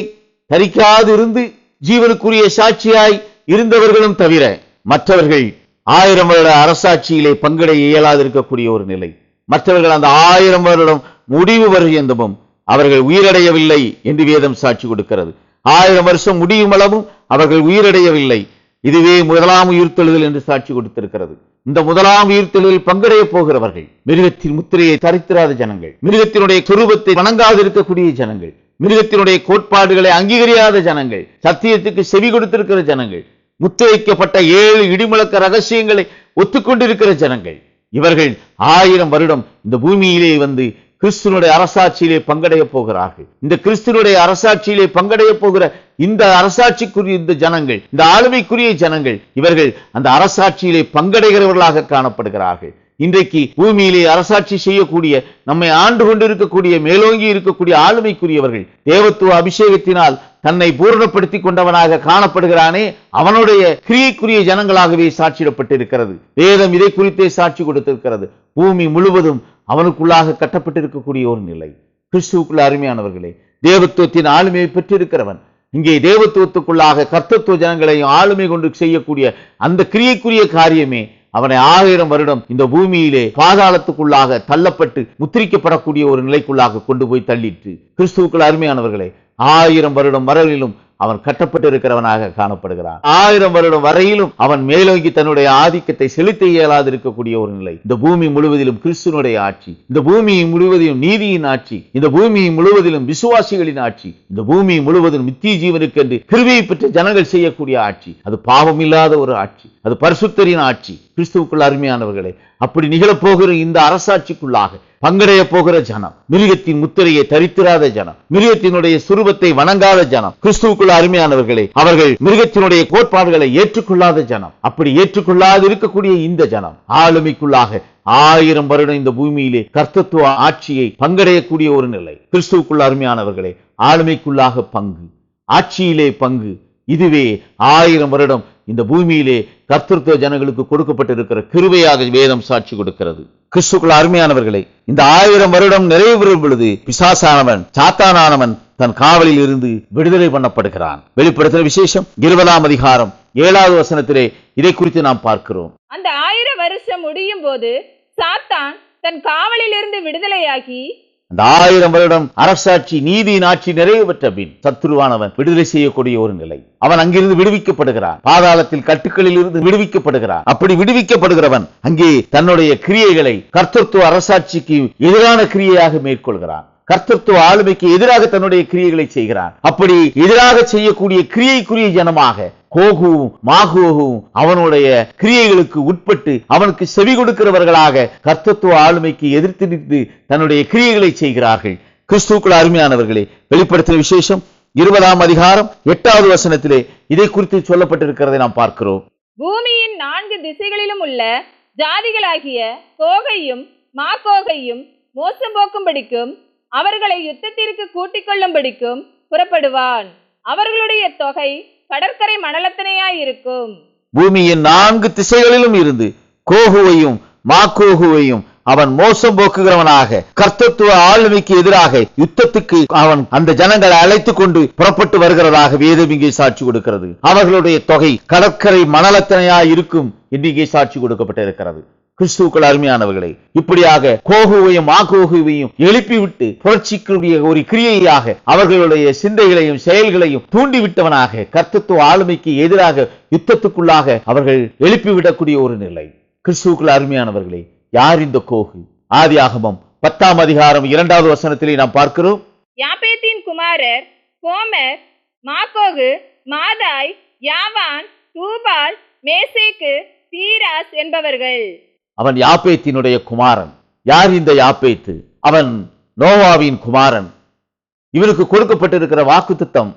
தரிக்காது இருந்து ஜீவனுக்குரிய சாட்சியாய் இருந்தவர்களும் தவிர மற்றவர்கள் 1000 வருட அரசாட்சியிலே பங்கடைய இயலாதிருக்கக்கூடிய ஒரு நிலை. மற்றவர்கள் அந்த 1000 வருடம் முடிவு வருகின்றமும் அவர்கள் உயிரடையவில்லை என்று வேதம் சாட்சி கொடுக்கிறது. 1000 வருஷம் முடியும் அளவும் அவர்கள் உயிரடையவில்லை. இதுவே முதலாம் உயிர்த்தெழுதல் என்று சாட்சி கொடுத்திருக்கிறது. இந்த முதலாம் உயிர்த்தெழுதலில் பங்கடைய போகிறவர்கள் மிருகத்தின் முத்திரையை தரித்திராத ஜனங்கள், மிருகத்தினுடைய சொரூபத்தை வணங்காதிருக்கக்கூடிய ஜனங்கள், மிருகத்தினுடைய கோட்பாடுகளை அங்கீகரியாத ஜனங்கள், சத்தியத்துக்கு செவி கொடுத்திருக்கிற ஜனங்கள், முத்திரைக்கப்பட்ட 7 இடிமுழக்க ரகசியங்களை ஒத்துக்கொண்டிருக்கிற ஜனங்கள், இவர்கள் 1000 வருடம் இந்த பூமியிலே வந்து கிறிஸ்துவனுடைய அரசாட்சியிலே பங்கடைய போகிறார்கள். இந்த கிறிஸ்துவனுடைய அரசாட்சியிலே பங்கடைய போகிற இந்த அரசாட்சிக்குரிய இந்த ஜனங்கள், இந்த ஆளுமைக்குரிய ஜனங்கள், இவர்கள் அந்த அரசாட்சியிலே பங்கடைகிறவர்களாக காணப்படுகிறார்கள். இன்றைக்கு பூமியிலே அரசாட்சி செய்யக்கூடிய, நம்மை ஆண்டு கொண்டிருக்கக்கூடிய, மேலோங்கி இருக்கக்கூடிய ஆளுமைக்குரியவர்கள் தேவத்துவ அபிஷேகத்தினால் தன்னை பூரணப்படுத்திக் கொண்டவனாக காணப்படுகிறானே, அவனுடைய கிரியைக்குரிய ஜனங்களாகவே சாட்சியிடப்பட்டிருக்கிறது. வேதம் இதை குறித்தே சாட்சி கொடுத்திருக்கிறது. பூமி முழுவதும் அவனுக்குள்ளாக கட்டப்பட்டிருக்கக்கூடிய ஒரு நிலை. கிறிஸ்துவுக்குள்ள அருமையானவர்களே, தேவத்துவத்தின் ஆளுமையை பெற்றிருக்கிறவன் இங்கே தேவத்துவத்துக்குள்ளாக கர்த்தத்துவ ஜனங்களையும் ஆளுமை கொண்டு செய்யக்கூடிய அந்த கிரியைக்குரிய காரியமே அவனை 1000 வருடம் இந்த பூமியிலே பாதாளத்துக்குள்ளாக தள்ளப்பட்டு முத்திரிக்கப்படக்கூடிய ஒரு நிலைக்குள்ளாக கொண்டு போய் தள்ளிற்று. கிறிஸ்துவுக்குள் அருமையானவர்களே, 1000 வருடம் வரையிலும் அவன் கட்டப்பட்டிருக்கிறவனாக காணப்படுகிறான். 1000 வருடம் வரையிலும் அவன் மேலோங்கி தன்னுடைய ஆதிக்கத்தை செலுத்த இயலாது இருக்கக்கூடிய ஒரு நிலை. இந்த பூமி முழுவதிலும் கிறிஸ்துவனுடைய ஆட்சி, இந்த பூமி முழுவதிலும் நீதியின் ஆட்சி, இந்த பூமி முழுவதிலும் விசுவாசிகளின் ஆட்சி, இந்த பூமி முழுவதிலும் நித்திய ஜீவனுக்கு என்று கிருபையை பெற்ற ஜனங்கள் செய்யக்கூடிய ஆட்சி. அது பாவம் இல்லாத ஒரு ஆட்சி, அது பரிசுத்தரின் ஆட்சி. கிறிஸ்துவுக்குள் அருமையானவர்களே, அப்படி நிகழப்போகிற இந்த அரசாட்சிக்குள்ளாக பங்கடைய போகிற ஜனம், மிருகத்தின் முத்திரையை தரித்திராத ஜனம், மிருகத்தினுடைய சுரூபத்தை வணங்காத ஜனம். கிறிஸ்துவுக்குள் அருமையானவர்களே, அவர்கள் மிருகத்தினுடைய கோட்பாடுகளை ஏற்றுக்கொள்ளாத ஜனம். அப்படி ஏற்றுக்கொள்ளாது இருக்கக்கூடிய இந்த ஜனம் ஆளுமைக்குள்ளாக 1000 வருடம் இந்த பூமியிலே கர்த்தத்துவ ஆட்சியை பங்கடையக்கூடிய ஒரு நிலை. கிறிஸ்துவுக்குள் அருமையானவர்களே, ஆளுமைக்குள்ளாக பங்கு, ஆட்சியிலே பங்கு, இதுவே 1000 வருடம் இந்த பூமியிலே கர்த்தத்துவ ஜனங்களுக்கு கொடுக்கப்பட்டிருக்கிற கிருபையாக வேதம் சாட்சி கொடுக்கிறது. கிறிஸ்துவுக்குள் அருமையானவர்களே, இந்த 1000 வருடம் நிறைவேறும் பொழுது பிசாசானவன், சாத்தானானவன் தன் காவலில் இருந்து விடுதலை பண்ணப்படுகிறான். வெளிப்படுத்தின விசேஷம் 20ஆம் அதிகாரம் 7வது வசனத்திலே இதை குறித்து நாம் பார்க்கிறோம். அந்த 1000 வருஷம் முடியும் போது சாத்தான் தன் காவலில் இருந்து விடுதலையாகி, அந்த 1000 வருடம் அரசாட்சி நீதியின் ஆட்சி நிறைவு பெற்ற பின் சத்துருவானவன் விடுதலை செய்யக்கூடிய ஒரு நிலை. அவன் அங்கிருந்து விடுவிக்கப்படுகிறான். பாதாளத்தில் கட்டுக்களில் இருந்து விடுவிக்கப்படுகிறான். அப்படி விடுவிக்கப்படுகிறவன் அங்கே தன்னுடைய கிரியைகளை கர்த்தத்துவ அரசாட்சிக்கு எதிரான கிரியையாக மேற்கொள்கிறான். கர்த்தத்துவ ஆளுமைக்கு எதிராக தன்னுடைய கிரியைகளை செய்கிறான். அப்படி எதிராக செய்யக்கூடிய கிரியைக்குரிய ஜனமாக கோகுவும் மாகோகும் அவனுடைய கிரியைகளுக்கு உட்பட்டு அவனுக்கு செவி கொடுக்கிறவர்களாக கர்த்தத்துவ ஆளுமைக்கு எதிர்த்து நின்று தன்னுடைய கிரியைகளை செய்கிறார்கள். கிறிஸ்துவுக்குள் அருமையானவர்களே, வெளிப்படுத்தின விசேஷம் 20ஆம் அதிகாரம் 8வது வசனத்திலே இதை குறித்து சொல்லப்பட்டிருக்கிறதை நாம் பார்க்கிறோம். பூமியின் 4 திசைகளிலும் உள்ள ஜாதிகளாகிய கோகையும் மாகோகையும் மோசம் போக்கும்படிக்கும் அவர்களை யுத்தத்திற்கு கூட்டிக் கொள்ளும்படிக்கும் புறப்படுவான். அவர்களுடைய தொகை கடற்கரை மணலத்தனையாயிருக்கும். பூமியின் 4 திசைகளிலும் இருந்து கோகுவையும் மாகோகுவையும் அவன் மோசம் போக்குகிறவனாக கர்த்தத்துவ ஆளுமைக்கு எதிராக யுத்தத்துக்கு அவன் அந்த ஜனங்களை அழைத்துக் கொண்டு புறப்பட்டு வருகிறதாக வேதம் இங்கே சாட்சி கொடுக்கிறது. அவர்களுடைய தொகை கடற்கரை மணலத்தனையாயிருக்கும் என்று இங்கே சாட்சி கொடுக்கப்பட்டிருக்கிறது. கிறிஸ்துவுக்குள் அருமையானவர்களே, இப்படியாக கோகுவையும் மாகோகுவையும் எழுப்பிவிட்டு புரட்சிக்குரிய ஒரு கிரியையாக அவர்களுடைய சிந்தைகளையும் செயல்களையும் தூண்டிவிட்டவனாக கர்த்தத்துவ ஆளுமைக்கு எதிராக யுத்தத்துக்குள்ளாக அவர்கள் எழுப்பிவிடக்கூடிய ஒரு நிலை. கிறிஸ்துவுக்குள் அருமையானவர்களே, யார் இந்த கோகு? ஆதியாகமம் 10ஆம் அதிகாரம் 2வது வசனத்திலே நாம் பார்க்கிறோம். யாப்பேத்தின் குமாரர் கோமர், மாகோகு, மாதாய், யாவான், தூபால், மேசேக்கு, தீராஸ் என்பவர்கள். அவன் யாப்பேத்தினுடைய குமாரன். யார் இந்த யாப்பேத்து? அவன் நோவாவின் குமாரன். இவனுக்கு கொடுக்கப்பட்டிருக்கிற வாக்குத்தத்தம்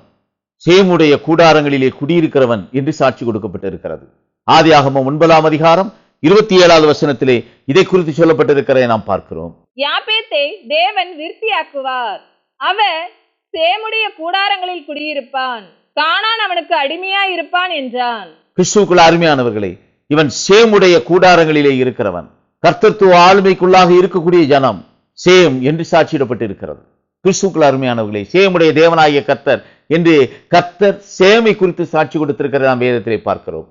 சேமுடைய கூடாரங்களிலே குடியிருக்கிறவன் என்று சாட்சி கொடுக்கப்பட்டிருக்கிறது. ஆதியாகமம் 9ஆம் அதிகாரம் 27வது வசனத்திலே இதை குறித்து சொல்லப்பட்டிருக்கிறதை நாம் பார்க்கிறோம். யாப்பேத்தை தேவன் விருத்தியாக்குவார், அவர் சேமுடைய கூடாரங்களில் குடியிருப்பான், கானான் அவனுக்கு அடிமையாயிருப்பான் என்றான். கிறிஸ்துவுக்குள் அருமையானவர்களே, இவன் சேமுடைய கூடாரங்களிலே இருக்கிறவன். கர்த்தத்துவ ஆளுமைக்குள்ளாக இருக்கக்கூடிய ஜனம் சேம் என்று சாட்சியிடப்பட்டிருக்கிறது. கிறிஸ்துவுக்குள் அருமையானவர்களே, சேமுடைய தேவனாகிய கர்த்தர் என்று கர்த்தர் சேமை குறித்து சாட்சி கொடுத்திருக்கிறதை நாம் வேதத்திலே பார்க்கிறோம்.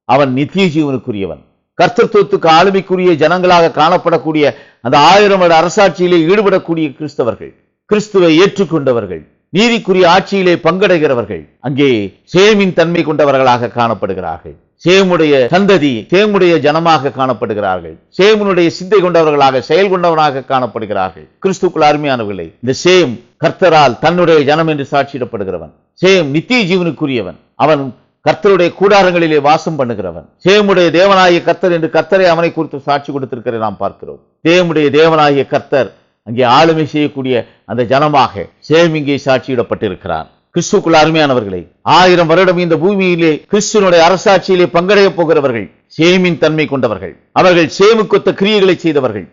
அவன் நித்திய ஜீவனுக்குரியவன். கர்த்தத்துவத்துக்கு ஆளுமைக்குரிய ஜனங்களாக காணப்படக்கூடிய அந்த 1000 வருட அரசாட்சியிலே ஈடுபடக்கூடிய கிறிஸ்தவர்கள், கிறிஸ்துவை ஏற்றுக்கொண்டவர்கள், நீதிக்குரிய ஆட்சியிலே பங்கடைகிறவர்கள் அங்கே சேமின் தன்மை கொண்டவர்களாக காணப்படுகிறார்கள். சேமுடைய சந்ததி, சேமுடைய ஜனமாக காணப்படுகிறார்கள். சேமுடைய சிந்தை கொண்டவர்களாக, செயல் கொண்டவனாக காணப்படுகிறார்கள். கிறிஸ்துவுக்குள் அருமையானவர்களே, இந்த சேம் கர்த்தரால் தன்னுடைய ஜனம் என்று சாட்சியிடப்படுகிறவன். சேம் நித்திய ஜீவனுக்குரியவன். அவன் கர்த்தருடைய கூடாரங்களிலே வாசம் பண்ணுகிறவன். சேமுடைய தேவனாகிய கர்த்தர் என்று கர்த்தரை அவனை குறித்து சாட்சி கொடுத்திருக்கிறதை நாம் பார்க்கிறோம். சேமுடைய தேவனாகிய கர்த்தர் அங்கே ஆளுமை செய்யக்கூடிய அந்த ஜனமாக சேம் இங்கே சாட்சியிடப்பட்டிருக்கிறான். கிறிஸ்துவுக்குள் அருமையானவர்களே, 1000 வருடம் இந்த பூமியிலே கிறிஸ்துவனுடைய அரசாட்சியிலே பங்கடைய போகிறவர்கள் சேமின் தன்மை கொண்டவர்கள். அவர்கள் சேமுக்கொத்த கிரியைகளை செய்தவர்கள்.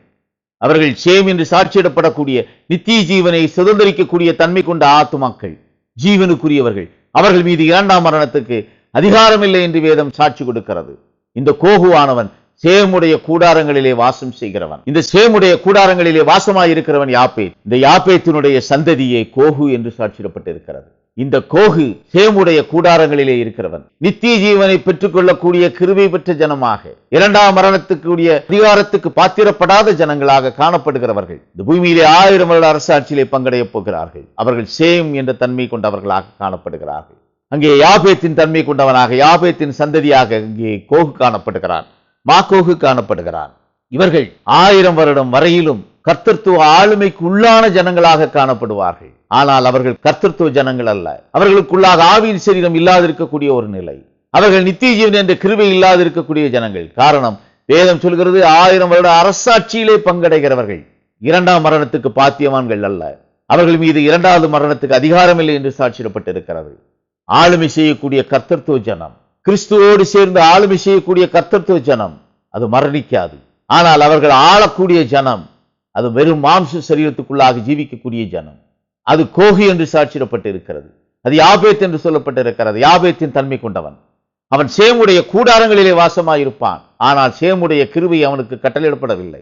அவர்கள் சேம் என்று சாட்சியிடப்படக்கூடிய நித்திய ஜீவனை சுதந்திரிக்கக்கூடிய தன்மை கொண்ட ஆத்துமாக்கள், ஜீவனுக்குரியவர்கள். அவர்கள் மீது இரண்டாம் மரணத்துக்கு அதிகாரம் இல்லை என்று வேதம் சாட்சி கொடுக்கிறது. இந்த கோகுவானவன் சேமுடைய கூடாரங்களிலே வாசம் செய்கிறவன். இந்த சேமுடைய கூடாரங்களிலே வாசமாயிருக்கிறவன் யாப்பேத். இந்த யாப்பேத்தினுடைய சந்ததியே கோகு என்று சாட்சியிடப்பட்டிருக்கிறது. இந்த கோகு சேமுடைய கூடாரங்களிலே இருக்கிறவன். நித்திய ஜீவனை பெற்றுக் கொள்ளக்கூடிய கிருபை பெற்ற ஜனமாக, இரண்டாம் மரணத்துக்குரிய அதிகாரத்துக்கு பாத்திரப்படாத ஜனங்களாக காணப்படுகிறவர்கள் இந்த பூமியிலே 1000 வருட அரசாட்சியிலே பங்கடைய போகிறார்கள். அவர்கள் சேம் என்ற தன்மை கொண்டவர்களாக காணப்படுகிறார்கள். அங்கே யாபேத்தின் தன்மை கொண்டவனாக, யாபேத்தின் சந்ததியாக அங்கே கோகு காணப்படுகிறான், மாகோகு காணப்படுகிறான். இவர்கள் 1000 வருடம் வரையிலும் கர்த்தத்துவ ஆளுமைக்கு உள்ளான ஜனங்களாக காணப்படுவார்கள். ஆனால் அவர்கள் கர்த்தத்துவ ஜனங்கள் அல்ல. அவர்களுக்குள்ளாக ஆவியின் சரீரம் இல்லாதிருக்கக்கூடிய ஒரு நிலை. அவர்கள் நித்திய ஜீவன் என்ற கிருபை இல்லாதிருக்கக்கூடிய ஜனங்கள். காரணம், வேதம் சொல்கிறது 1000 வருட அரசாட்சியிலே பங்கடைகிறவர்கள் இரண்டாம் மரணத்துக்கு பாத்தியவான்கள் அல்ல. அவர்கள் மீது இரண்டாவது மரணத்துக்கு அதிகாரம் இல்லை என்று சாட்சியிடப்பட்டிருக்கிறது. ஆளுமை செய்யக்கூடிய கர்த்தத்துவ ஜனம், கிறிஸ்துவோடு சேர்ந்து ஆளுமை செய்யக்கூடிய கர்த்தத்துவ ஜனம், அது மரணிக்காது. ஆனால் அவர்கள் ஆளக்கூடிய ஜனம், அது வெறும் மாம்ச சரீரத்துக்குள்ளாக ஜீவிக்கக்கூடிய ஜனம். அது கோகு என்று சாட்சியிடப்பட்டிருக்கிறது. அது யாபேத் என்று சொல்லப்பட்டிருக்கிறது. யாபேத்தின் தன்மை கொண்டவன். அவன் சேமுடைய கூடாரங்களிலே வாசமாயிருப்பான். ஆனால் சேமுடைய கிருபை அவனுக்கு கட்டளையிடப்படவில்லை.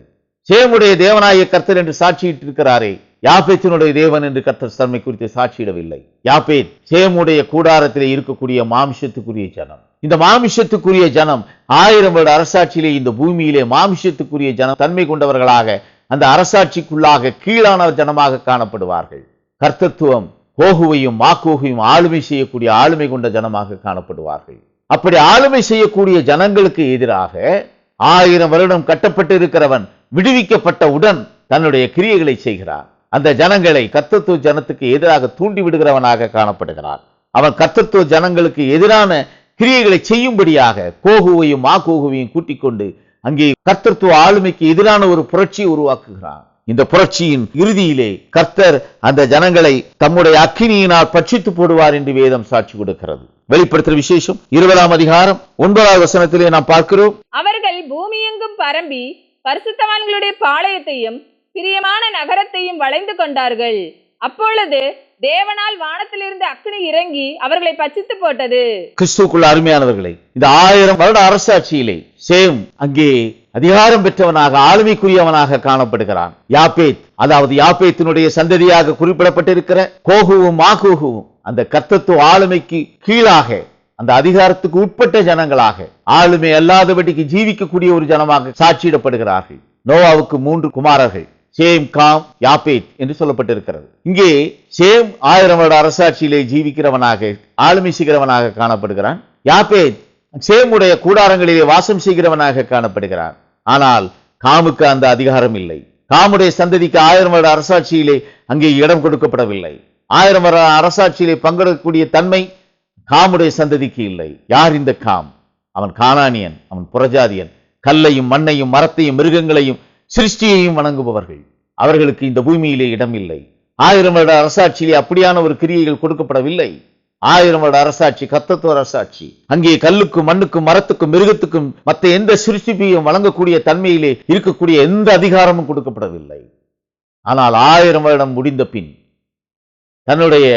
சேமுடைய தேவனாய கர்த்தர் என்று சாட்சியிட்டிருக்கிறாரே, யாபேத்தினுடைய தேவன் என்று கர்த்தர் தன்மை குறித்து சாட்சியிடவில்லை. யாபேத் சேமுடைய கூடாரத்திலே இருக்கக்கூடிய மாமிஷத்துக்குரிய ஜனம். இந்த மாமிஷத்துக்குரிய ஜனம் 1000 வருட அரசாட்சியிலே இந்த பூமியிலே மாமிஷத்துக்குரிய ஜனம் தன்மை கொண்டவர்களாக அந்த அரசாட்சிக்குள்ளாக கீழான ஜனமாக காணப்படுவார்கள். கர்த்தத்துவம் கோகுவையும் மாகோகையும் ஆளுமை செய்யக்கூடிய ஆளுமை கொண்ட ஜனமாக காணப்படுவார்கள். அப்படி ஆளுமை செய்யக்கூடிய ஜனங்களுக்கு எதிராக 1000 வருடம் கட்டப்பட்டு இருக்கிறவன் விடுவிக்கப்பட்டவுடன் தன்னுடைய கிரியைகளை செய்கிறான். அந்த ஜனங்களை கர்த்தத்துவ ஜனத்துக்கு எதிராக தூண்டி விடுகிறவனாக காணப்படுகிறான். அவன் கர்த்தத்துவ ஜனங்களுக்கு எதிரான கிரியைகளை செய்யும்படியாக கோகுவையும் மாகோகுவையும் கூட்டிக் கொண்டு அங்கே கர்த்தத்துவ ஆளுமைக்கு எதிரான ஒரு புரட்சியை உருவாக்குகிறான். இந்த புரட்சியின் இறுதியிலே கர்த்தர் அந்த ஜனங்களை தம்முடைய அக்கினியினால் பட்சித்து போடுவார் என்று வேதம் சாட்சி கொடுக்கிறது. வெளிப்படுத்துகிற விசேஷம் 20ஆம் அதிகாரம் 9வது வசனத்திலே நாம் பார்க்கிறோம். அவர்கள் பூமியெங்கும் பரம்பி பரிசுத்தவான்களுடைய பாளையத்தையும் பிரியமான நகரத்தையும் வளைந்து கொண்டார்கள். அப்பொழுது தேவனால் வானத்திலிருந்து அக்கினி இறங்கி அவர்களை பட்சித்து போட்டது. கிறிஸ்துவுக்குள்ள அருமையானவர்களை, இந்த 1000 வருட அரசாட்சியிலே சேம் அங்கே அதிகாரம் பெற்றவனாக ஆளுமைக்குரியவனாக காணப்படுகிறான். யாபேத், அதாவது யாபேத்தினுடைய சந்ததியாக குறிப்பிடப்பட்டிருக்கிற கோகுவும் மாகோகுவும் அந்த கர்த்தத்துவ ஆளுமைக்கு கீழாக அந்த அதிகாரத்துக்கு உட்பட்ட ஜனங்களாக ஆளுமை அல்லாதபடிக்கு ஜீவிக்கக்கூடிய ஒரு ஜனமாக சாட்சியிடப்படுகிறார்கள். நோவாவுக்கு 3 குமாரர்கள், சேம், காம், யாபேத் என்று சொல்லப்பட்டிருக்கிறது. இங்கே சேம் 1000 வருட அரசாட்சியிலே ஜீவிக்கிறவனாக ஆளுமை செய்கிறவனாக காணப்படுகிறான். யாபேத் சேமுடைய கூடாரங்களிலே வாசம் செய்கிறவனாக காணப்படுகிறான். ஆனால் காமுக்கு அந்த அதிகாரம் இல்லை. காமுடைய சந்ததிக்கு 1000 வருட அரசாட்சியிலே அங்கே இடம் கொடுக்கப்படவில்லை. 1000 வருட அரசாட்சியிலே பங்கெடுக்கக்கூடிய தன்மை காமுடைய சந்ததிக்கு இல்லை. யார் இந்த காம்? அவன் கானானியன், அவன் புறஜாதியன். கல்லையும் மண்ணையும் மரத்தையும் மிருகங்களையும் சிருஷ்டியையும் வணங்குபவர்கள். அவர்களுக்கு இந்த பூமியிலே இடம் இல்லை. 1000 வருட அரசாட்சியிலே அப்படியான ஒரு கிரியைகள் கொடுக்கப்படவில்லை. 1000 வருட அரசாட்சி கர்த்தத்துவ அரசாட்சி. அங்கே கல்லுக்கும் மண்ணுக்கும் மரத்துக்கும் மிருகத்துக்கும் மற்ற எந்த சிருஷ்டிப்பையும் வழங்கக்கூடிய தன்மையிலே இருக்கக்கூடிய எந்த அதிகாரமும் கொடுக்கப்படவில்லை. ஆனால் 1000 வருடம் முடிந்த பின் தன்னுடைய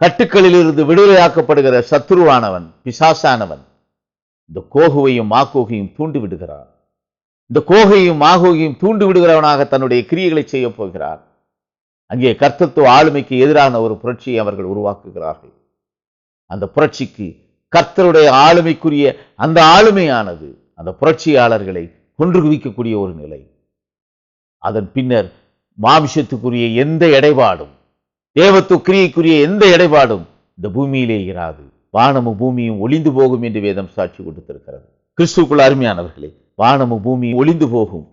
கட்டுக்களிலிருந்து விடுதலையாக்கப்படுகிற சத்துருவானவன், பிசாசானவன் இந்த கோகுவையும் மாகோகையும் தூண்டி விடுகிறான். இந்த கோகையும் மாகோகையும் தூண்டி விடுகிறவனாக தன்னுடைய கிரியைகளை செய்ய போகிறார். அங்கே கர்த்தத்துவ ஆளுமைக்கு எதிரான ஒரு புரட்சியை அவர்கள் உருவாக்குகிறார்கள். அந்த புரட்சிக்கு கர்த்தருடைய ஆளுமைக்குரிய அந்த ஆளுமையானது அந்த புரட்சியாளர்களை கொன்று குவிக்கக்கூடிய ஒரு நிலை. அதன் பின்னர் மாமிசத்துக்குரிய எந்த இடைபாடும், தேவத்துவ கிரியைக்குரிய எந்த இடைபாடும் இந்த பூமியிலே இராது. வானமும் பூமியும் ஒளிந்து போகும் என்று வேதம் சாட்சி கொடுத்திருக்கிறது. கிறிஸ்துவுக்குள் அருமையானவர்களே, வானமும் பூமியும் ஒளிந்து போகும்,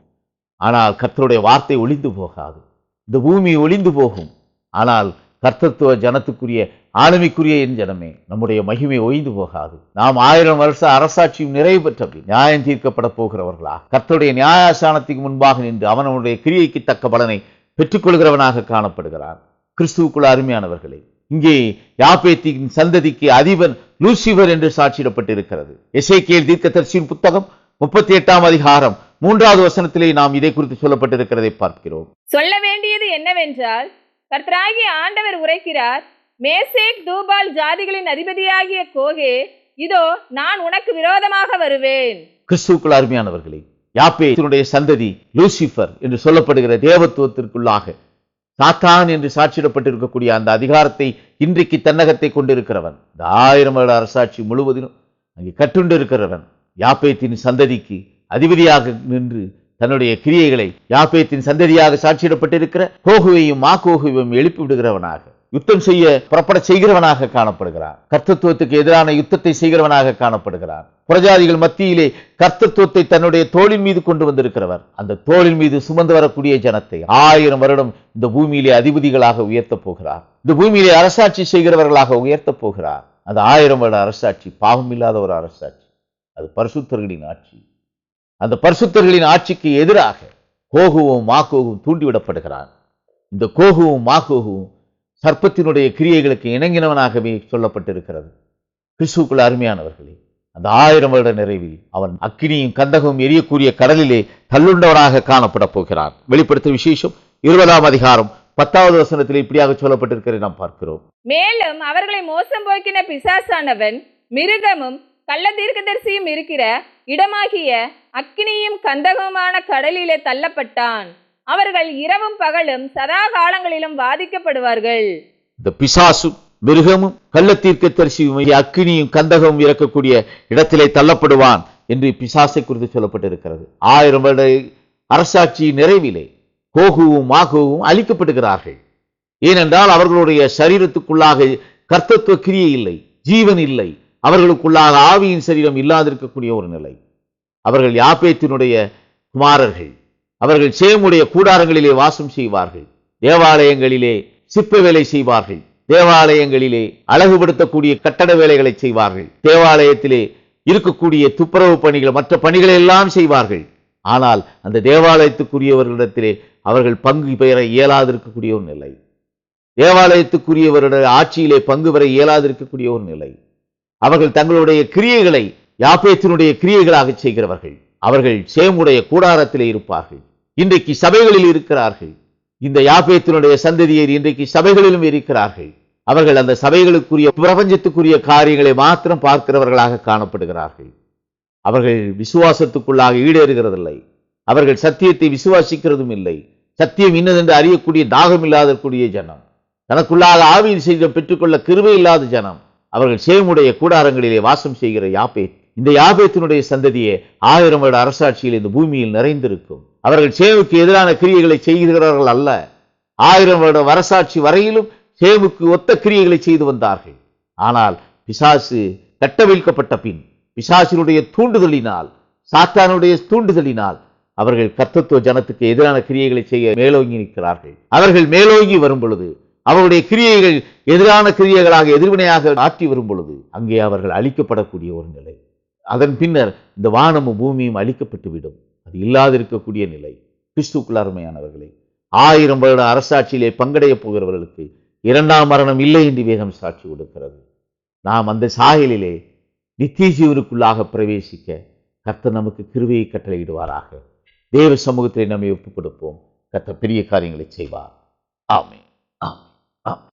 ஆனால் கர்த்தருடைய வார்த்தை ஒளிந்து போகாது. இந்த பூமி ஒளிந்து போகும், ஆனால் கர்த்தத்துவ ஜனத்துக்குரிய ஆளுமைக்குரிய என் ஜனமே, நம்முடைய மகிமை ஒழிந்து போகாது. நாம் 1000 வருஷ அரசாட்சியும் நிறைவு பெற்ற நியாயம் தீர்க்கப்பட போகிறவர்களா கர்த்தருடைய நியாயாசனத்துக்கு முன்பாக நின்று அவனுடைய கிரியைக்கு தக்க பலனை பெற்றுக்கொள்கிறவனாக காணப்படுகிறான். கிறிஸ்துவுக்குள் அருமையானவர்களே, இங்கே யாப்பேத்தின் சந்ததிக்கு அதிபன் லூசிபர் என்று சாட்சியிடப்பட்டிருக்கிறது. எசேக்கியேல் தீர்க்கதரிசியின் புத்தகம் 38ஆம் அதிகாரம் 3வது வசனத்திலே நாம் இதை குறித்து சொல்லப்பட்டிருக்கிறதை பார்க்கிறோம். சொல்ல வேண்டியது என்னவென்றால், கர்த்தராகிய ஆண்டவர் உரைக்கிறார், மேசேக் தூபால் ஜாதிகளின் அதிபதியாகிய கோகே, இதோ நான் உனக்கு விரோதமாக வருவேன். கிறிஸ்துவுக்குள் அருமையானவர்களே, யாப்பேத்தினுடைய சந்ததி லூசிபர் என்று சொல்லப்படுகிற தேவத்துவத்திற்குள்ளாக சாத்தான் என்று சாட்சியிடப்பட்டிருக்கக்கூடிய அந்த அதிகாரத்தை இன்றைக்கு தன்னகத்தை கொண்டிருக்கிறவன், இந்த 1000 வருட அரசாட்சி முழுவதிலும் அங்கே கட்டுண்டு இருக்கிறவன், யாப்பேத்தின் சந்ததிக்கு அதிபதியாக நின்று தன்னுடைய கிரியைகளை யாப்பேத்தின் சந்ததியாக சாட்சியிடப்பட்டிருக்கிற கோகுவையும் மாகோகுவையும் எழுப்பி விடுகிறவனாக, யுத்தம் செய்ய புறப்பட செய்கிறவனாக காணப்படுகிறான். கர்த்தத்துவத்துக்கு எதிரான யுத்தத்தை செய்கிறவனாக காணப்படுகிறான். புறஜாதிகள் மத்தியிலே கர்த்தத்துவத்தை தன்னுடைய தோளின் மீது கொண்டு வந்திருக்கிறவர், அந்த தோளின் மீது சுமந்து வரக்கூடிய ஜனத்தை 1000 வருடம் இந்த பூமியிலே அதிபதிகளாக உயர்த்தப் போகிறார். இந்த பூமியிலே அரசாட்சி செய்கிறவர்களாக உயர்த்தப் போகிறார். அந்த 1000 வருட அரசாட்சி பாவம் இல்லாத ஒரு அரசாட்சி, அது பரிசுத்தர்களின் ஆட்சி. அந்த பரிசுத்தர்களின் ஆட்சிக்கு எதிராக கோகுவும் மாகோகும் தூண்டிவிடப்படுகிறான். இந்த கோகுவும் மாகோகும் சர்ப்பத்தினுடைய கிரியைகளுக்கு இணங்கினவனாகவே சொல்லப்பட்டிருக்கிறது. கிறிஸ்துவுக்குள் அருமையானவர்களே, அந்த 1000 வருட நிறைவில் அவன் அக்கினியும் கந்தகமும் எரியக்கூடிய கடலிலே தள்ளுண்டவனாக காணப்பட போகிறான். வெளிப்படுத்தும் விசேஷம் 20ஆம் அதிகாரம் 10வது வசனத்தில் இப்படியாக சொல்லப்பட்டிருக்கிறதை நாம் பார்க்கிறோம். மேலும் அவர்களை மோசம் போக்கின பிசாசானவன் மிருகமும் கள்ள தீர்க்கதரிசியும் இருக்கிற இடமாகிய அக்கினியும் கந்தகமுமான கடலிலே தள்ளப்பட்டான். அவர்கள் இரவும் பகலும் சதா காலங்களிலும் வாதிக்கப்படுவார்கள். இந்த பிசாசும் மிருகமும் கள்ள தீர்க்கதரிசியும் அக்கினியும் கந்தகமும் இறக்கக்கூடிய இடத்திலே தள்ளப்படுவான் என்று பிசாசை குறித்து சொல்லப்பட்டிருக்கிறது. 1000 வருட அரசாட்சி நிறைவிலே கோகுவும் மாகோவும் அழிக்கப்படுகிறார்கள். ஏனென்றால் அவர்களுடைய சரீரத்துக்குள்ளாக கர்த்தத்துவ கிரியை இல்லை, ஜீவன் இல்லை. அவர்களுக்குள்ளாக ஆவியின் சரீரம் இல்லாதிருக்கக்கூடிய ஒரு நிலை. அவர்கள் யாப்பேத்தினுடைய குமாரர்கள். அவர்கள் சேமுடைய கூடாரங்களிலே வாசம் செய்வார்கள். தேவாலயங்களிலே சிற்ப வேலை செய்வார்கள். தேவாலயங்களிலே அழகுபடுத்தக்கூடிய கட்டட வேலைகளை செய்வார்கள். தேவாலயத்திலே இருக்கக்கூடிய துப்புரவு பணிகள், மற்ற பணிகளை எல்லாம் செய்வார்கள். ஆனால் அந்த தேவாலயத்துக்குரியவர்களிடத்திலே அவர்கள் பங்கு பெற இயலாதிருக்கக்கூடிய ஒரு நிலை. தேவாலயத்துக்குரியவருடைய ஆட்சியிலே பங்கு பெற இயலாதிருக்கக்கூடிய ஒரு நிலை. அவர்கள் தங்களுடைய கிரியைகளை யாப்பேத்தினுடைய கிரியைகளாக செய்கிறவர்கள். அவர்கள் சேமுடைய கூடாரத்திலே இருப்பார்கள். இன்றைக்கு சபைகளில் இருக்கிறார்கள். இந்த யாப்பேத்தினுடைய சந்ததியர் இன்றைக்கு சபைகளிலும் இருக்கிறார்கள். அவர்கள் அந்த சபைகளுக்குரிய பிரபஞ்சத்துக்குரிய காரியங்களை மாத்திரம் பார்க்கிறவர்களாக காணப்படுகிறார்கள். அவர்கள் விசுவாசத்துக்குள்ளாக ஈடேறுகிறதில்லை. அவர்கள் சத்தியத்தை விசுவாசிக்கிறதும் இல்லை. சத்தியம் இன்னதென்று அறியக்கூடிய தாகம் இல்லாதக்கூடிய ஜனம், தனக்குள்ளாக ஆவியின் செய்தியை பெற்றுக்கொள்ள கிருபை இல்லாத ஜனம். அவர்கள் சேமுடைய கூடாரங்களிலே வாசம் செய்கிற யாப்பேத். இந்த யாப்பேத்தினுடைய சந்ததியே 1000 வருட அரசாட்சியில் இந்த பூமியில் நிறைந்திருக்கும். அவர்கள் சேமுக்கு எதிரான கிரியைகளை செய்கிறார்கள் அல்ல. 1000 வருட அரசாட்சி வரையிலும் சேமுக்கு ஒத்த கிரியைகளை செய்து வந்தார்கள். ஆனால் பிசாசு கட்டவிழ்க்கப்பட்ட பின் பிசாசினுடைய தூண்டுதலினால், சாத்தானுடைய தூண்டுதலினால் அவர்கள் கர்த்தத்துவ ஜனத்துக்கு எதிரான கிரியைகளை செய்ய மேலோங்கி நிற்கிறார்கள். அவர்கள் மேலோங்கி வரும் பொழுது, அவருடைய கிரியைகள் எதிரான கிரியைகளாக எதிர்வினையாக ஆற்றி வரும் பொழுது அங்கே அவர்கள் அழிக்கப்படக்கூடிய ஒரு நிலை. அதன் பின்னர் இந்த வானமும் பூமியும் அழிக்கப்பட்டுவிடும். அது இல்லாதிருக்கக்கூடிய நிலை. கிறிஸ்துவுக்குள் அருமையானவர்களே, 1000 வருட அரசாட்சியிலே பங்கடைய போகிறவர்களுக்கு 2ஆம் மரணம் இல்லை என்று வேதம் சாட்சி கொடுக்கிறது. நாம் அந்த சாயலிலே நித்திய ஜீவனுக்குள்ளாக பிரவேசிக்க கர்த்தர் நமக்கு கிருபையை கட்டளையிடுவாராக. தேவ சமூகத்திலே நம்மை ஒப்புக் கொடுப்போம். கர்த்தர் பெரிய காரியங்களை செய்வார். ஆமென். ஆமென். ஆமென்.